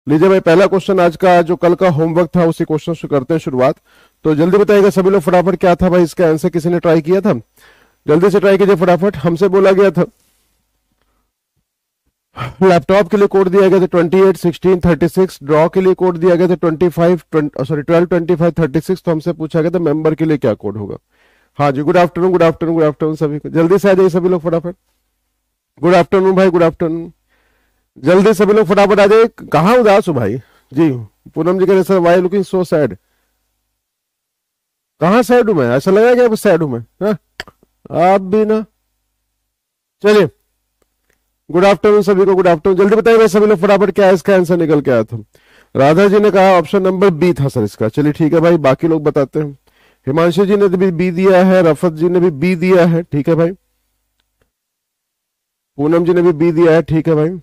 लीजिए भाई, पहला क्वेश्चन आज का जो कल का होमवर्क था उसी क्वेश्चन से करते हैं शुरुआत। तो जल्दी बताइएगा सभी लोग फटाफट, क्या था भाई इसका आंसर? किसी ने ट्राई किया था? जल्दी से ट्राई कीजिए फटाफट। हमसे बोला गया था लैपटॉप के लिए कोड दिया गया था 28 16 36, ड्रॉ के लिए कोड दिया गया था 25 12 25 36। तो हमसे पूछा गया था मेंबर के लिए क्या कोड होगा। हाँ जी, good afternoon good afternoon good afternoon सभी को। जल्दी से आ जाइए सभी लोग फटाफट। गुड आफ्टरनून भाई, गुड आफ्टरनून। जल्दी सभी लोग फटाफट आ जाइए। कहाँ उदास हो भाई? जी, पूनम जी कह रहे sir why looking so sad. कहाँ सैड हूं मैं? ऐसा लगा क्या सैड हूं मैं? हाँ? आप भी ना। चलिए, गुड आफ्टरनून सभी को, गुड आफ्टरनून। जल्दी बताइए भाई सभी लोग फटाफट, क्या इसका आंसर निकल के आया था? राधा जी ने कहा ऑप्शन नंबर बी था सर इसका। चलिए ठीक है भाई, बाकी लोग बताते हैं। हिमांशु जी ने भी बी दिया है, रफत जी ने भी बी दिया है, ठीक है भाई। पूनम जी ने भी बी दिया है, ठीक है भाई।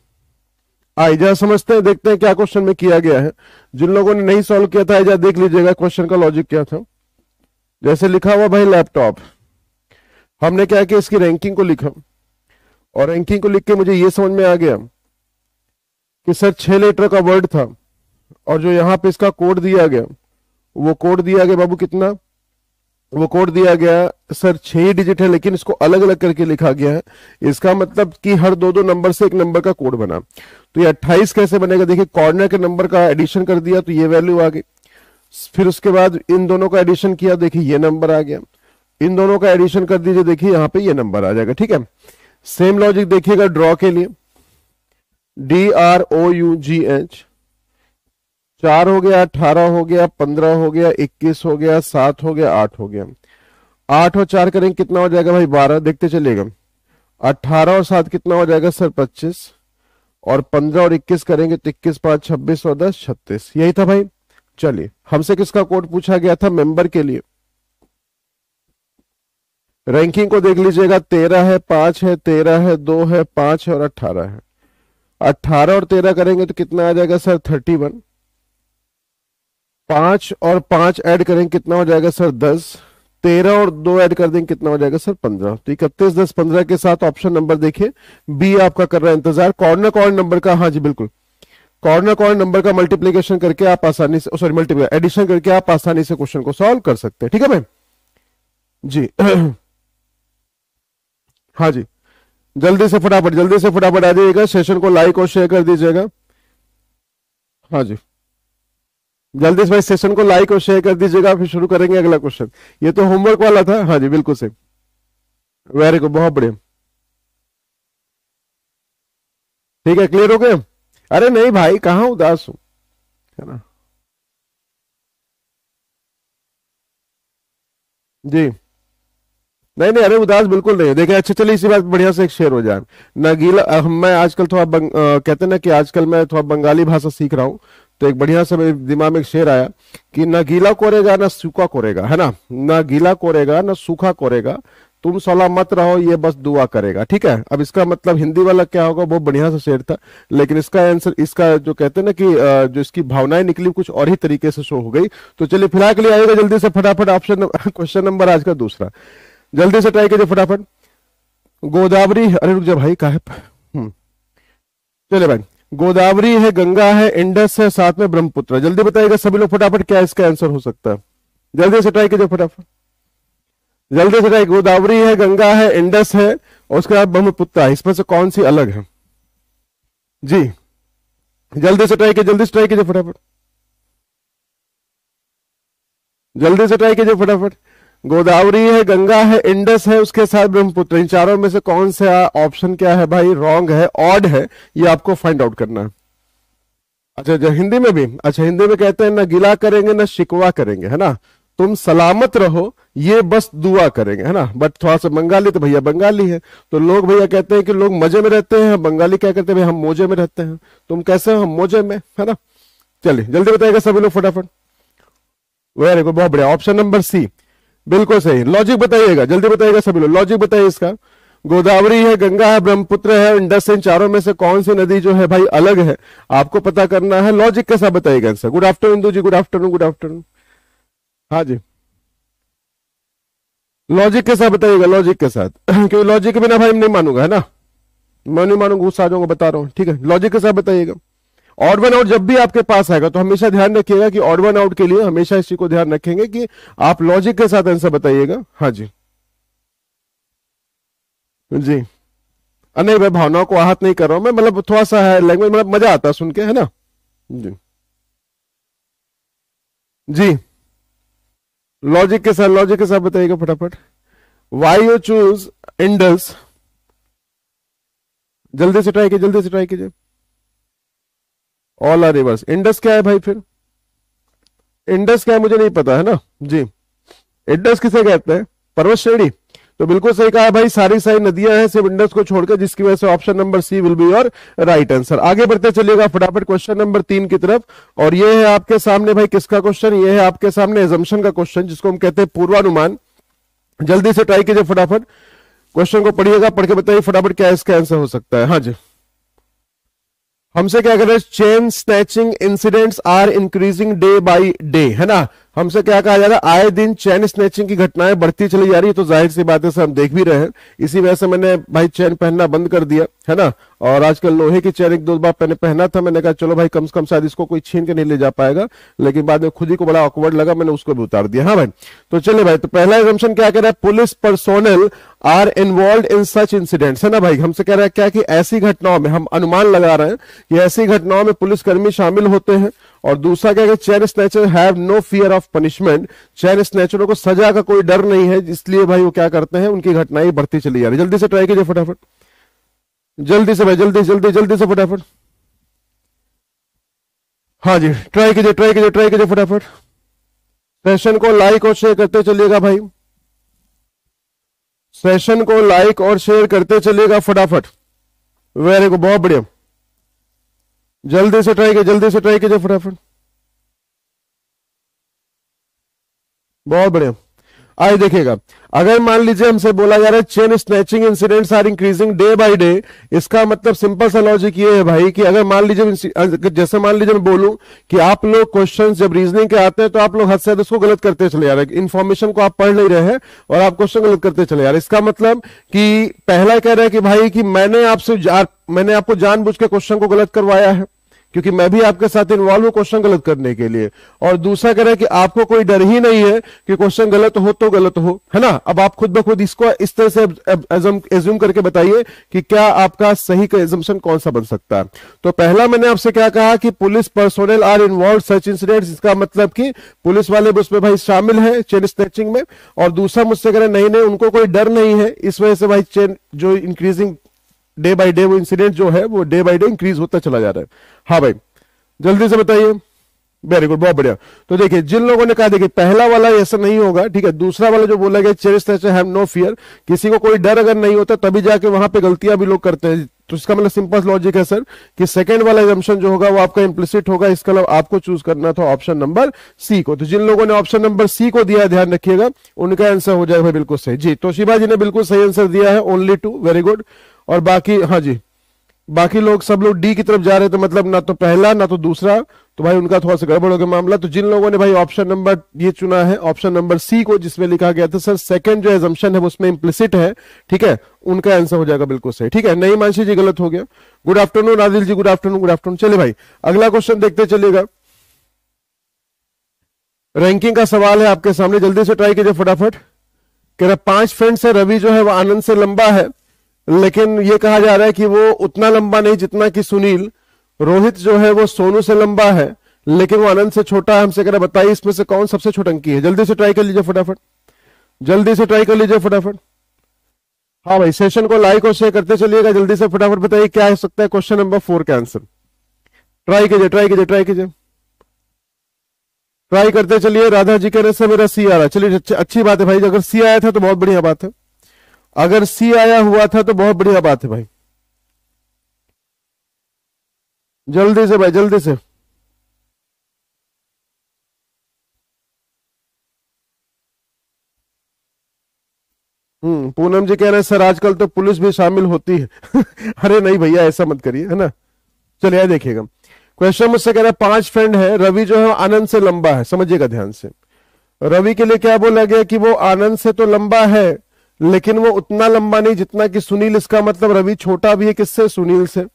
आइजा समझते हैं, देखते हैं क्या क्वेश्चन में किया गया है। जिन लोगों ने नहीं सॉल्व किया था आइजा देख लीजिएगा क्वेश्चन का लॉजिक क्या था। जैसे लिखा हुआ भाई लैपटॉप, हमने क्या किया, इसकी रैंकिंग को लिखा और रैंकिंग को लिख के मुझे ये समझ में आ गया कि सर 6 लेटर का वर्ड था और जो यहाँ पे इसका कोड दिया गया वो कोड दिया गया बाबू कितना, वो कोड दिया गया सर 6 ही डिजिट है, लेकिन इसको अलग अलग करके लिखा गया है। इसका मतलब कि हर दो दो नंबर से एक नंबर का कोड बना। तो ये 28 कैसे बनेगा? देखिए, कॉर्नर के नंबर का एडिशन कर दिया तो ये वैल्यू आ गई। फिर उसके बाद इन दोनों का एडिशन किया, देखिए ये नंबर आ गया। इन दोनों का एडिशन कर दीजिए, देखिए यहाँ पे ये नंबर आ जाएगा, ठीक है। सेम लॉजिक देखिएगा ड्रॉ के लिए, DROUGH। 4 हो गया, 18 हो गया, 15 हो गया, 21 हो गया, 7 हो गया, 8 हो गया। 8 और 4 करेंगे कितना हो जाएगा भाई? 12। देखते चलिएगा। 18 और 7 कितना हो जाएगा सर? 25। और 15 और 21 करेंगे तो 21 5 26 और 10 36। यही था भाई। चलिए, हमसे किसका कोड पूछा गया था? मेंबर के लिए। रैंकिंग को देख लीजिएगा, 13 है, 5 है, 13 है, 2 है, 5 है और 18 है। 18 और 13 करेंगे तो कितना आ जाएगा सर? 31। 5 और 5 ऐड करेंगे कितना हो जाएगा सर? 10। 13 और 2 ऐड कर देंगे कितना हो जाएगा सर? 15। तो 31 10 15 के साथ ऑप्शन नंबर देखिए बी आपका कर रहा है इंतजार। कॉर्नर नंबर का, हाँ जी बिल्कुल, कॉर्नर नंबर का मल्टीप्लीकेशन करके आप आसानी से, सॉरी मल्टीप्लाई एडिशन करके आप आसानी से क्वेश्चन को सॉल्व कर सकते हैं, ठीक है भाई जी। हाँ जी, जल्दी से फटाफट आ जाइएगा, सेशन को लाइक और शेयर कर दीजिएगा। हाँ जी, जल्दी से भाई सेशन को लाइक और शेयर कर दीजिएगा, फिर शुरू करेंगे अगला क्वेश्चन। ये तो होमवर्क वाला था। हाँ जी बिल्कुल सही, वेरी गुड, बहुत बढ़िया, ठीक है, क्लियर हो गया। अरे नहीं भाई, कहाँ उदास हूं, है ना जी। नहीं नहीं, अरे उदास बिल्कुल नहीं है। देखिए, अच्छा चलिए इसी बात पे बढ़िया से एक शेर हो जाए। नगीला मैं आजकल थोड़ा कहते हैं ना कि आजकल मैं थोड़ा बंगाली भाषा सीख रहा हूँ। तो एक बढ़िया से मेरे दिमाग में एक शेर आया कि ना गीला कोरेगा ना सूखा कोरेगा, है ना, ना गीला कोरेगा ना सूखा कोरेगा, तुम सलामत रहो ये बस दुआ करेगा, ठीक है। अब इसका मतलब हिंदी वाला क्या होगा, बहुत बढ़िया सा शेर था, लेकिन इसका आंसर, इसका जो कहते हैं ना कि जो इसकी भावनाएं निकली कुछ और ही तरीके से शो हो गई। तो चलिए फिलहाल के लिए आएगा जल्दी से फटाफट ऑप्शन क्वेश्चन नंबर आज का दूसरा। जल्दी से ट्राई कीजिए फटाफट। गोदावरी, अरे रुक जा भाई, का है? चले भाई, गोदावरी है, गंगा है, इंडस है, साथ में ब्रह्मपुत्र है। जल्दी बताइएगा सभी लोग फटाफट, क्या इसका आंसर हो सकता है? जल्दी से ट्राई कीजिए फटाफट, जल्दी से ट्राई। गोदावरी है, गंगा है, इंडस है और उसके बाद ब्रह्मपुत्र है, इसमें से कौन सी अलग है जी? जल्दी से ट्राई कीजिए, जल्दी से ट्राई कीजिए फटाफट, जल्दी से ट्राई कीजिए फटाफट। गोदावरी है, गंगा है, इंडस है, उसके साथ ब्रह्मपुत्र, इन चारों में से कौन सा ऑप्शन क्या है भाई? रॉन्ग है, ऑड है, ये आपको फाइंड आउट करना है। अच्छा अच्छा, हिंदी में भी, अच्छा हिंदी में कहते हैं ना गिला करेंगे ना शिकवा करेंगे, है ना, तुम सलामत रहो ये बस दुआ करेंगे, है ना। बट थोड़ा सा बंगाली तो भैया बंगाली है, तो लोग भैया कहते हैं कि लोग मजे में रहते हैं, बंगाली क्या कहते हैं भाई? हम मोजे में रहते हैं। तुम कैसे हो? हम मोजे में, है ना। चलिए जल्दी बताइएगा सभी लोग फटाफट। वेरी गुड, बहुत बढ़िया, ऑप्शन नंबर सी बिल्कुल सही। लॉजिक बताइएगा, जल्दी बताइएगा सभी लोग, लॉजिक बताइए इसका। गोदावरी है, गंगा है, ब्रह्मपुत्र है, इंडस है, इन चारों में से कौन सी नदी जो है भाई अलग है, आपको पता करना है। लॉजिक के साथ बताइएगा आंसर। गुड आफ्टरनून इंदू जी, गुड आफ्टरनून, गुड आफ्टरनून। हाँ जी, लॉजिक के साथ बताइएगा, लॉजिक के साथ क्योंकि लॉजिक के बिना भाई नहीं मानूंगा, है ना, मैं नहीं मानूंगा, गुस्सा आ जाऊंगा, बता रहा हूँ, ठीक है। लॉजिक के साथ बताइएगा। ऑड वन आउट जब भी आपके पास आएगा तो हमेशा ध्यान रखिएगा कि ऑड वन आउट के लिए हमेशा इस चीज को ध्यान रखेंगे कि आप लॉजिक के साथ आंसर बताइएगा। हाँ जी जी। नहीं भाई भावनाओं को आहत नहीं कर रहा हूं मैं, मतलब थोड़ा सा है लैंग्वेज, मतलब मजा आता है सुन के, है ना जी। जी लॉजिक के साथ बताइएगा फटाफट। वाई यू चूज इंडस, जल्दी से ट्राई कीजिए, जल्दी से ट्राई कीजिए। ऑल आर रिवर्स, इंडस क्या है भाई? फिर इंडस क्या है मुझे नहीं पता है ना जी। इंडस किसे कहते हैं? पर्वत श्रेणी। तो बिल्कुल सही कहा भाई, सारी नदियां हैं सिर्फ इंडस को छोड़कर, जिसकी वजह से option number C will be your right answer. आगे बढ़ते चलिएगा फटाफट क्वेश्चन नंबर 3 की तरफ। और ये है आपके सामने भाई किसका क्वेश्चन? ये है आपके सामने एजम्पशन का क्वेश्चन, जिसको हम कहते हैं पूर्वानुमान। जल्दी से ट्राई कीजिए फटाफट, क्वेश्चन को पढ़िएगा, पढ़ के बताइए फटाफट क्या इसका आंसर हो सकता है। हाँ जी, हमसे क्या कह रहे हैं? Chain snatching incidents are increasing day by day, है ना। हमसे क्या कहा जा रहा है? आए दिन चेन स्नैचिंग की घटनाएं बढ़ती चली जा रही है। तो जाहिर सी बात है सर, हम देख भी रहे हैं, इसी वजह से मैंने भाई चेन पहनना बंद कर दिया, है ना। और आजकल लोहे की चेन एक दो बार मैंने पहना था, मैंने कहा चलो भाई कम से कम शायद इसको कोई छीन के नहीं ले जा पाएगा, लेकिन बाद में खुद ही को बड़ा ऑकवर्ड लगा, मैंने उसको भी उतार दिया। हाँ भाई, तो चलिए भाई, तो पहला एजम्पशन क्या कह रहा है? Police personnel are involve in such incidents, है ना भाई। हमसे कह रहा है क्या कि ऐसी घटनाओं में, हम अनुमान लगा रहे हैं कि ऐसी घटनाओं में पुलिसकर्मी शामिल होते हैं। और दूसरा क्या है? Chain snatcher have no fear of punishment, chain स्नैचरों को सजा का कोई डर नहीं है, इसलिए भाई वो क्या करते हैं, उनकी घटनाएं बढ़ती चली जा रही है। जल्दी से ट्राई कीजिए फटाफट, जल्दी से भाई, जल्दी जल्दी जल्दी से फटाफट। हाँ जी, ट्राई कीजिए ट्राई कीजिए ट्राई कीजिए फटाफट। सेशन को लाइक और शेयर करते चलिएगा भाई, सेशन को लाइक और शेयर करते चलिएगा फटाफट। वेरी गुड, बहुत बढ़िया, जल्दी से ट्राई कीजिए, जल्दी से ट्राई कीजिए फटाफट, बहुत बढ़िया। आइए देखिएगा, अगर मान लीजिए हमसे बोला जा रहा है chain snatching incidents are increasing day by day, इसका मतलब सिंपल सा लॉजिक ये है भाई कि अगर मान लीजिए, जैसे मान लीजिए मैं बोलूं कि आप लोग क्वेश्चंस जब रीजनिंग के आते हैं तो आप लोग हद से उसको गलत करते चले जा रहे हैं, इन्फॉर्मेशन को आप पढ़ नहीं रहे हैं और आप क्वेश्चन गलत करते चले जा रहे हैं। इसका मतलब कि पहला कह रहा है कि भाई कि मैंने आपको जानबूझ के क्वेश्चन को गलत करवाया है, क्योंकि मैं भी आपके साथ इन्वॉल्व हूं क्वेश्चन गलत करने के लिए। और दूसरा कह रहा है कि आपको कोई डर ही नहीं है कि क्वेश्चन गलत हो तो गलत हो, है ना। अब आप खुद ब खुद इसको इस तरह से एज्यूम करके बताइए कि क्या आपका सही का एजम्पशन कौन सा बन सकता है। तो पहला मैंने आपसे क्या कहा कि police personnel are involve such incidents, इसका मतलब कि पुलिस वाले उसमें भाई शामिल है चेन स्नैचिंग में। और दूसरा मुझसे कह रहे नहीं नहीं, उनको कोई डर नहीं है, इस वजह से भाई चेन जो इंक्रीजिंग डे बाय डे, वो इंसिडेंट जो है वो डे बाय डे इंक्रीज होता चला जा रहा है। हाँ भाई, जल्दी से बताइए। वेरी गुड, बहुत बढ़िया। तो देखिए, जिन लोगों ने कहा, देखिए पहला वाला ऐसा नहीं होगा, ठीक है। दूसरा वाला जो बोला गया chain snatcher have no fear, किसी को कोई डर अगर नहीं होता तभी जाके वहां पे गलतियां भी लोग करते हैं। तो इसका मतलब सिंपल लॉजिक है सर कि सेकंड वाला एजम्पशन जो होगा वो आपका इंप्लिसिट होगा। इसका मतलब आपको चूज करना था ऑप्शन नंबर सी को। तो जिन लोगों ने ऑप्शन नंबर सी को दिया, ध्यान रखिएगा, उनका आंसर हो जाएगा बिल्कुल सही जी। तो शिवा जी ने बिल्कुल सही आंसर दिया है, ओनली 2, वेरी गुड। और बाकी, हाँ जी, बाकी लोग सब लोग डी की तरफ जा रहे थे, मतलब ना तो पहला ना तो दूसरा, तो भाई उनका थोड़ा सा गड़बड़ हो गया मामला। तो जिन लोगों ने भाई ऑप्शन नंबर ये चुना है, ऑप्शन नंबर सी को, जिसमें लिखा गया था सर सेकंड जो एजम्पशन है उसमें इंप्लिसिट है, ठीक है, उनका आंसर हो जाएगा बिल्कुल सही, ठीक है। नहीं मानसी जी गलत हो गया। गुड आफ्टरनून आदिल जी, गुड आफ्टरनून, गुड आफ्टरनून। चलिए भाई, अगला क्वेश्चन देखते चलिएगा। रैंकिंग का सवाल है आपके सामने, जल्दी से ट्राई कीजिए फटाफट। कह रहा 5 फ्रेंड्स है, रवि जो है वो आनंद से लंबा है, लेकिन ये कहा जा रहा है कि वो उतना लंबा नहीं जितना कि सुनील। रोहित जो है वो सोनू से लंबा है, लेकिन वो आनंद से छोटा है। हमसे कह रहा बताइए इसमें से कौन सबसे छोटा अंकी है। जल्दी से ट्राई कर लीजिए फटाफट, जल्दी से ट्राई कर लीजिए फटाफट। हाँ भाई, सेशन को लाइक और शेयर करते चलिएगा, जल्दी से फटाफट बताइए क्या हो सकता है क्वेश्चन नंबर 4 का आंसर। ट्राई कीजिए ट्राई कीजिए ट्राई कीजिए, ट्राई करते चलिए। राधा जी कहने से मेरा सी आ रहा है, चलिए अच्छी बात है भाई। अगर सी आया था तो बहुत बढ़िया बात है, अगर सी आया हुआ था तो बहुत बढ़िया बात है भाई। जल्दी से भाई, जल्दी से। पूनम जी कह रहे हैं सर आजकल तो पुलिस भी शामिल होती है। अरे नहीं भैया, ऐसा मत करिए, है ना। चलिए देखिएगा, क्वेश्चन मुझसे कह रहा है 5 फ्रेंड है, रवि जो है आनंद से लंबा है। समझिएगा ध्यान से, रवि के लिए क्या बोला गया कि वो आनंद से तो लंबा है, लेकिन वो उतना लंबा नहीं जितना कि सुनील। इसका मतलब रवि छोटा भी है किससे? सुनील से।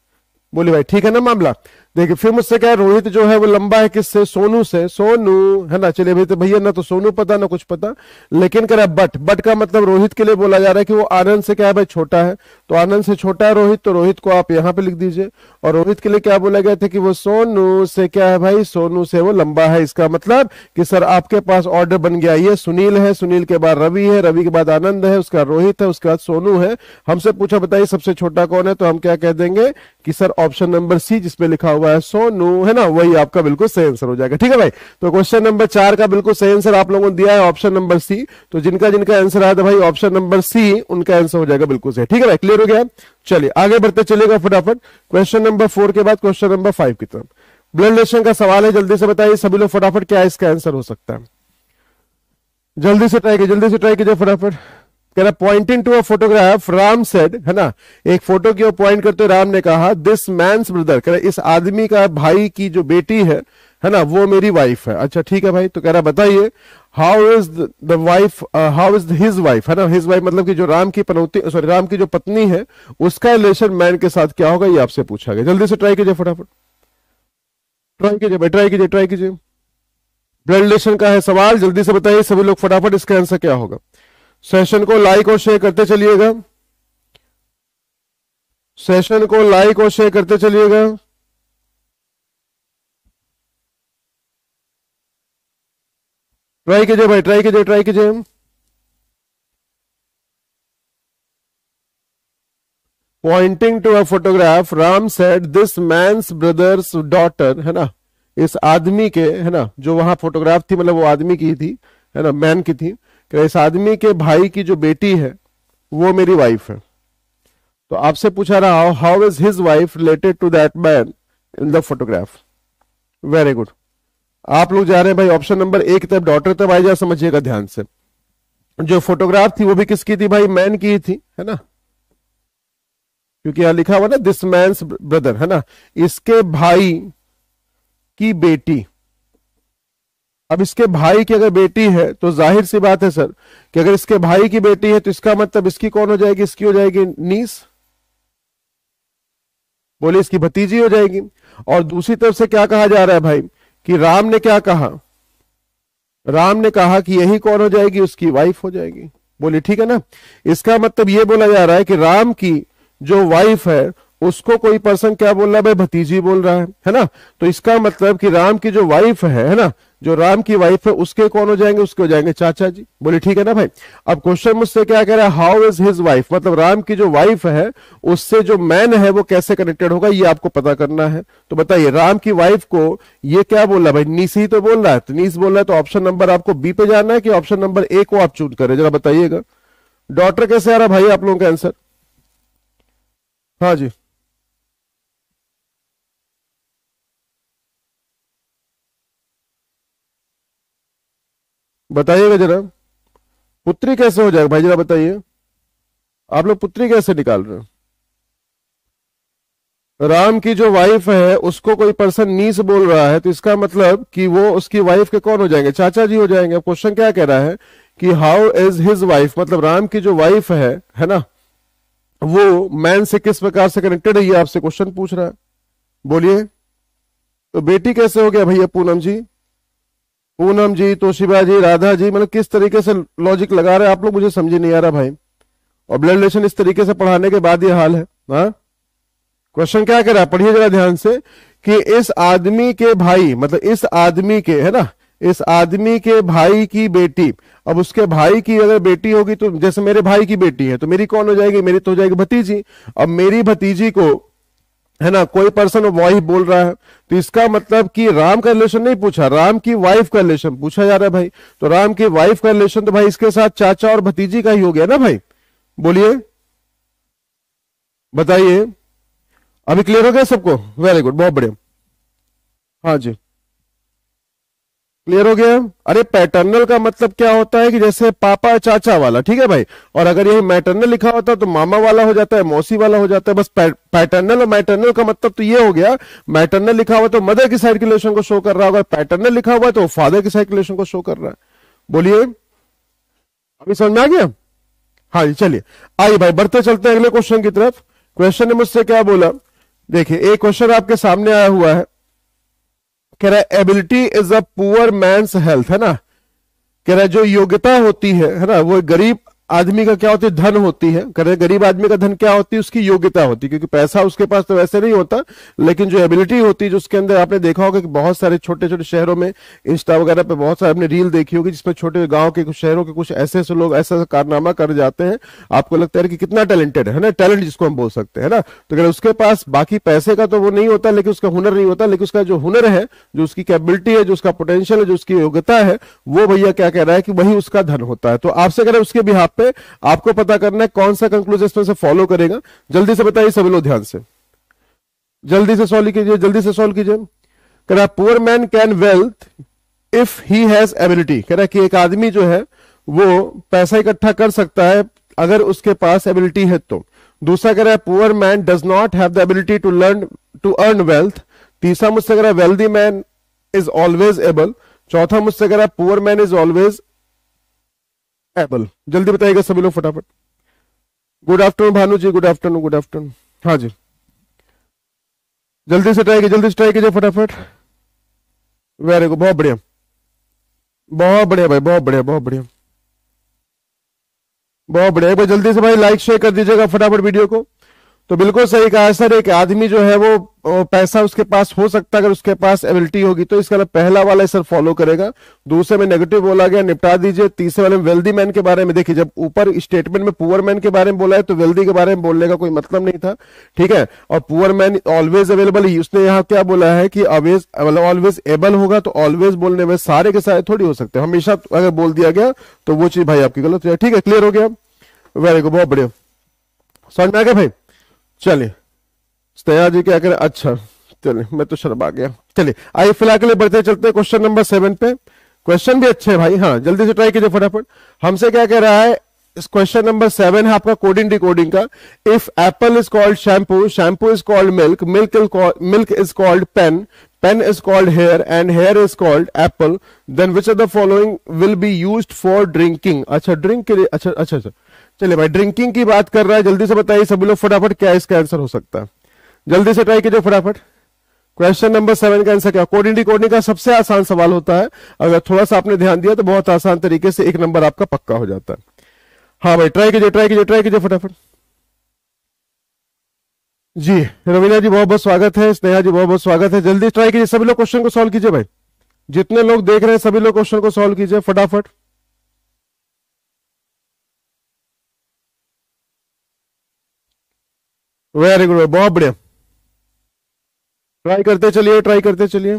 बोले भाई ठीक है ना मामला। देखिए फिर मुझसे क्या है, रोहित जो है वो लंबा है किससे, सोनू से, सोनू है ना। चलिए भाई, तो भैया ना तो सोनू पता ना कुछ पता, लेकिन कह रहा है बट का मतलब रोहित के लिए बोला जा रहा है कि वो आनंद से क्या है भाई, छोटा है। तो आनंद से छोटा है रोहित, तो रोहित को आप यहाँ पे लिख दीजिए। और रोहित के लिए क्या बोला गया था कि वो सोनू से क्या है भाई, सोनू से वो लंबा है। इसका मतलब कि सर आपके पास ऑर्डर बन गया, ये सुनील है, सुनील के बाद रवि है, रवि के बाद आनंद है, उसका रोहित है, उसके बाद सोनू है। हमसे पूछा बताइए सबसे छोटा कौन है, तो हम क्या कह देंगे कि सर ऑप्शन नंबर सी जिसमें लिखा हुआ है सोनू, है ना, वही आपका बिल्कुल सही आंसर हो जाएगा। ठीक है भाई, तो क्वेश्चन नंबर 4 का बिल्कुल सही आंसर आप लोगों ने दिया है ऑप्शन नंबर सी। तो जिनका जिनका आंसर आया था भाई ऑप्शन नंबर सी, उनका आंसर हो जाएगा बिल्कुल सही। ठीक है भाई, क्लियर हो गया। चलिए आगे बढ़ते चलेगा फटाफट क्वेश्चन नंबर 4 के बाद क्वेश्चन नंबर 5 की तरफ। ब्लड रिलेशन का सवाल है, जल्दी से बताइए सभी लोग फटाफट क्या इसका आंसर हो सकता है। जल्दी से ट्राई कीजिए फटाफट। कह रहा pointing to a photograph Ram said, है ना, एक फोटो की ओर पॉइंट करते हुए राम ने कहा दिस मैन्स ब्रदर, कह रहा इस आदमी का भाई की जो बेटी है ना, वो मेरी वाइफ है। अच्छा ठीक है भाई, तो कह रहा बताइए how is the wife, how is his wife, है ना, हिज वाइफ मतलब कि जो राम की पनौती, सॉरी राम की जो पत्नी है उसका रिलेशन मैन के साथ क्या होगा, ये आपसे पूछा गया। जल्दी से ट्राई कीजिए फटाफट, ट्राई कीजिए भाई, ट्राई कीजिए। ब्लड रिलेशन का है सवाल, जल्दी से बताइए सभी लोग फटाफट इसका आंसर क्या होगा। सेशन को लाइक और शेयर करते चलिएगा, सेशन को लाइक और शेयर करते चलिएगा। ट्राई कीजिए भाई, ट्राई कीजिए। Pointing to a photograph Ram said this man's brother's daughter, है ना, इस आदमी के, है ना, जो वहां फोटोग्राफ थी मतलब वो आदमी की थी, है ना, मैन की थी, कि इस आदमी के भाई की जो बेटी है वो मेरी वाइफ है। तो आपसे पूछा रहा how is his wife related to that man in the photograph. Very good, आप लोग जा रहे हैं भाई ऑप्शन नंबर 1 की तरफ, डॉटर तब आई जा, समझिएगा ध्यान से। जो फोटोग्राफ थी वो भी किसकी थी भाई, मैन की थी, है ना, क्योंकि यहां लिखा हुआ ना दिस मैन्स ब्रदर, है ना, इसके भाई की बेटी। अब इसके भाई की अगर बेटी है तो जाहिर सी बात है सर कि अगर इसके भाई की बेटी है तो इसका मतलब इसकी कौन हो जाएगी, इसकी हो जाएगी नीस, बोले इसकी भतीजी हो जाएगी। और दूसरी तरफ से क्या कहा जा रहा है भाई कि राम ने क्या कहा, राम ने कहा कि यही कौन हो जाएगी, उसकी वाइफ हो जाएगी। बोले ठीक है ना, इसका मतलब यह बोला जा रहा है कि राम की जो वाइफ है उसको कोई पर्सन क्या बोल रहा है भाई, भतीजी बोल रहा है ना। तो इसका मतलब कि राम की जो वाइफ है ना, जो राम की वाइफ है उसके कौन हो जाएंगे, उसके हो जाएंगे चाचा जी। बोले ठीक है ना भाई। अब क्वेश्चन मुझसे क्या कह रहा है, हाउ इज हिज वाइफ, मतलब राम की जो वाइफ है उससे जो मैन है वो कैसे कनेक्टेड होगा, ये आपको पता करना है। तो बताइए राम की वाइफ को ये क्या बोल रहा है भाई, नीस ही तो बोल रहा है, तो नीस बोल रहा है, तो ऑप्शन नंबर आपको बी पे जाना है कि ऑप्शन नंबर ए को आप चूज करें, जरा बताइएगा। डॉक्टर कैसे आ रहा भाई आप लोगों का आंसर। हाँ जी, बताइएगा जरा, पुत्री कैसे हो जाएगा भाई, जरा बताइए आप लोग पुत्री कैसे निकाल रहे हो। राम की जो वाइफ है उसको कोई पर्सन नीस बोल रहा है, तो इसका मतलब कि वो उसकी वाइफ के कौन हो जाएंगे, चाचा जी हो जाएंगे। अब क्वेश्चन क्या कह रहा है कि हाउ इज हिज वाइफ, मतलब राम की जो वाइफ है ना, वो मैन से किस प्रकार से कनेक्टेड है, ये आपसे क्वेश्चन पूछ रहा है। बोलिए, तो बेटी कैसे हो गया भैया, पूनम जी, पूनम जी, तोशिबा जी, राधा जी, मतलब किस तरीके से लॉजिक लगा रहे हैं आप लोग, मुझे समझ नहीं आ रहा भाई। और ब्लड रिलेशन इस तरीके से पढ़ाने के बाद ये हाल है। हाँ, क्वेश्चन क्या कह रहा है, पढ़िए जरा ध्यान से कि इस आदमी के भाई, मतलब इस आदमी के, है ना, इस आदमी के भाई की बेटी, अब उसके भाई की अगर बेटी होगी तो जैसे मेरे भाई की बेटी है तो मेरी कौन हो जाएगी, मेरी तो हो जाएगी भतीजी। अब मेरी भतीजी को, है ना, कोई पर्सन वाइफ बोल रहा है, तो इसका मतलब कि राम का रिलेशन नहीं पूछा, राम की वाइफ का रिलेशन पूछा जा रहा है भाई। तो राम की वाइफ का रिलेशन तो भाई इसके साथ चाचा और भतीजी का ही हो गया ना भाई। बोलिए, बताइए, अभी क्लियर हो गया सबको, वेरी गुड, बहुत बढ़िया। हाँ जी, क्लियर हो गया। अरे पैटर्नल का मतलब क्या होता है कि जैसे पापा चाचा वाला, ठीक है भाई, और अगर यही मैटरनल लिखा होता है तो मामा वाला हो जाता है, मौसी वाला हो जाता है। बस पैटर्नल और मैटरनल का मतलब तो ये हो गया, मैटरनल लिखा हुआ तो मदर की साइड के रिलेशन को शो कर रहा होगा, पैटर्नल लिखा हुआ तो फादर की साइड के रिलेशन को शो कर रहा है। बोलिए, अभी समझ में आ गया। हाँ जी, चलिए आइए भाई बढ़ते चलते हैं अगले क्वेश्चन की तरफ। क्वेश्चन ने मुझसे क्या बोला, देखिए एक क्वेश्चन आपके सामने आया हुआ है, कह रहा है ability is a poor man's health, है ना। कह रहा है जो योग्यता होती है ना, वो गरीब आदमी का क्या होती है, धन होती है। कह रहे हैं गरीब आदमी का धन क्या होती है, उसकी योग्यता होती है, क्योंकि पैसा उसके पास तो वैसे नहीं होता, लेकिन जो एबिलिटी होती है, जो उसके अंदर आपने देखा होगा कि बहुत सारे छोटे छोटे शहरों में इंस्टा वगैरह पे बहुत सारे आपने रील देखी होगी, जिसमें छोटे गांव के कुछ शहरों के कुछ ऐसे ऐसे लोग ऐसा कारनामा कर जाते हैं, आपको लगता है कि कितना टैलेंटेड है ना, टैलेंट जिसको हम बोल सकते हैं ना। तो अगर उसके पास बाकी पैसे का तो वो नहीं होता, लेकिन उसका हुनर नहीं होता, लेकिन उसका जो हुनर है, जो उसकी कैपेबिलिटी है, जो उसका पोटेंशियल है, जो उसकी योग्यता है, वो भैया क्या कह रहा है कि वही उसका धन होता है। तो आपसे कह रहे हैं उसके बिहाफ पे आपको पता करना है कौन सा कंक्लूजन इसमें से फॉलो करेगा। जल्दी से बताइए सभी लोग, ध्यान से जल्दी से सॉल्व कीजिए, जल्दी से सॉल्व कीजिए। कह रहा poor man can wealth if he has ability. कह रहा है कि एक आदमी जो है वो पैसा इकट्ठा कर सकता है अगर उसके पास एबिलिटी है तो। दूसरा कह रहा है poor man does not have the ability to earn wealth. तीसरा मुझसे कह रहा है wealthy man is always able. चौथा मुझसे कह रहा है poor man is always able. जल्दी बताइएगा सभी लोग फटाफट। Good afternoon Bhanu ji, good afternoon, good afternoon. हाँ जी, जल्दी से ट्राई कीजिए, जल्दी से ट्राई कीजिए फटाफट। वेरी गुड, बहुत बढ़िया, बहुत बढ़िया भाई, बहुत बढ़िया, बहुत बढ़िया, बहुत बढ़िया। एक बार जल्दी से भाई लाइक शेयर कर दीजिएगा फटाफट वीडियो को। तो बिल्कुल सही कहा सर, एक आदमी जो है वो पैसा उसके पास हो सकता है अगर उसके पास एबिलिटी होगी, तो इसका पहला वाला सर फॉलो करेगा। दूसरे में नेगेटिव बोला गया, निपटा दीजिए। तीसरे वाले में वेल्दी मैन के बारे में देखिए, जब ऊपर स्टेटमेंट में पुअर मैन के बारे में बोला है तो वेल्दी के बारे में बोलने का कोई मतलब नहीं था, ठीक है। और पुअर मैन ऑलवेज अवेलेबल, उसने यहाँ क्या बोला है कि ऑलवेज एबल होगा, तो ऑलवेज बोलने में सारे के सारे थोड़ी हो सकते हैं, हमेशा अगर बोल दिया गया तो वो चीज भाई आपकी गलत है। ठीक है, क्लियर हो गया, वेरी गुड, बहुत बढ़िया, समझ में आ गया भाई। चलिए स्नेहा जी क्या करें, अच्छा चलिए मैं तो शर्मा गया। चलिए आइए फिलहाल के लिए बढ़ते चलते क्वेश्चन नंबर 7 पे। क्वेश्चन भी अच्छे है भाई, हाँ जल्दी से ट्राई कीजिए फटाफट। हमसे क्या कह रहा है, इस क्वेश्चन नंबर 7 है आपका कोडिंग डिकोडिंग का। If apple is called shampoo, shampoo is called milk, milk is called pen, pen is called hair and hair is called apple, then which of the following will be used for drinking. अच्छा drink के लिए, अच्छा अच्छा अच्छा, चलिए भाई drinking की बात कर रहा है। जल्दी से बताइए सभी लोग फटाफट क्या इसका आंसर हो सकता है, जल्दी से ट्राई कीजिए फटाफट। क्वेश्चन नंबर 7 का आंसर क्या, कोडिंग डिकोडिंग का सबसे आसान सवाल होता है, अगर थोड़ा सा आपने ध्यान दिया तो बहुत आसान तरीके से 1 नंबर आपका पक्का हो जाता है। हाँ भाई ट्राई कीजिए, ट्राई कीजिए, ट्राई कीजिए फटाफट। जी रवीना जी बहुत बहुत स्वागत है, स्नेहा जी बहुत बहुत स्वागत है। जल्दी ट्राई कीजिए, सभी लोग क्वेश्चन को सॉल्व कीजिए भाई, जितने लोग देख रहे हैं सभी लोग क्वेश्चन को सॉल्व कीजिए फटाफट। वेरी गुड, बहुत बढ़िया, ट्राई करते चलिए, ट्राई करते चलिए।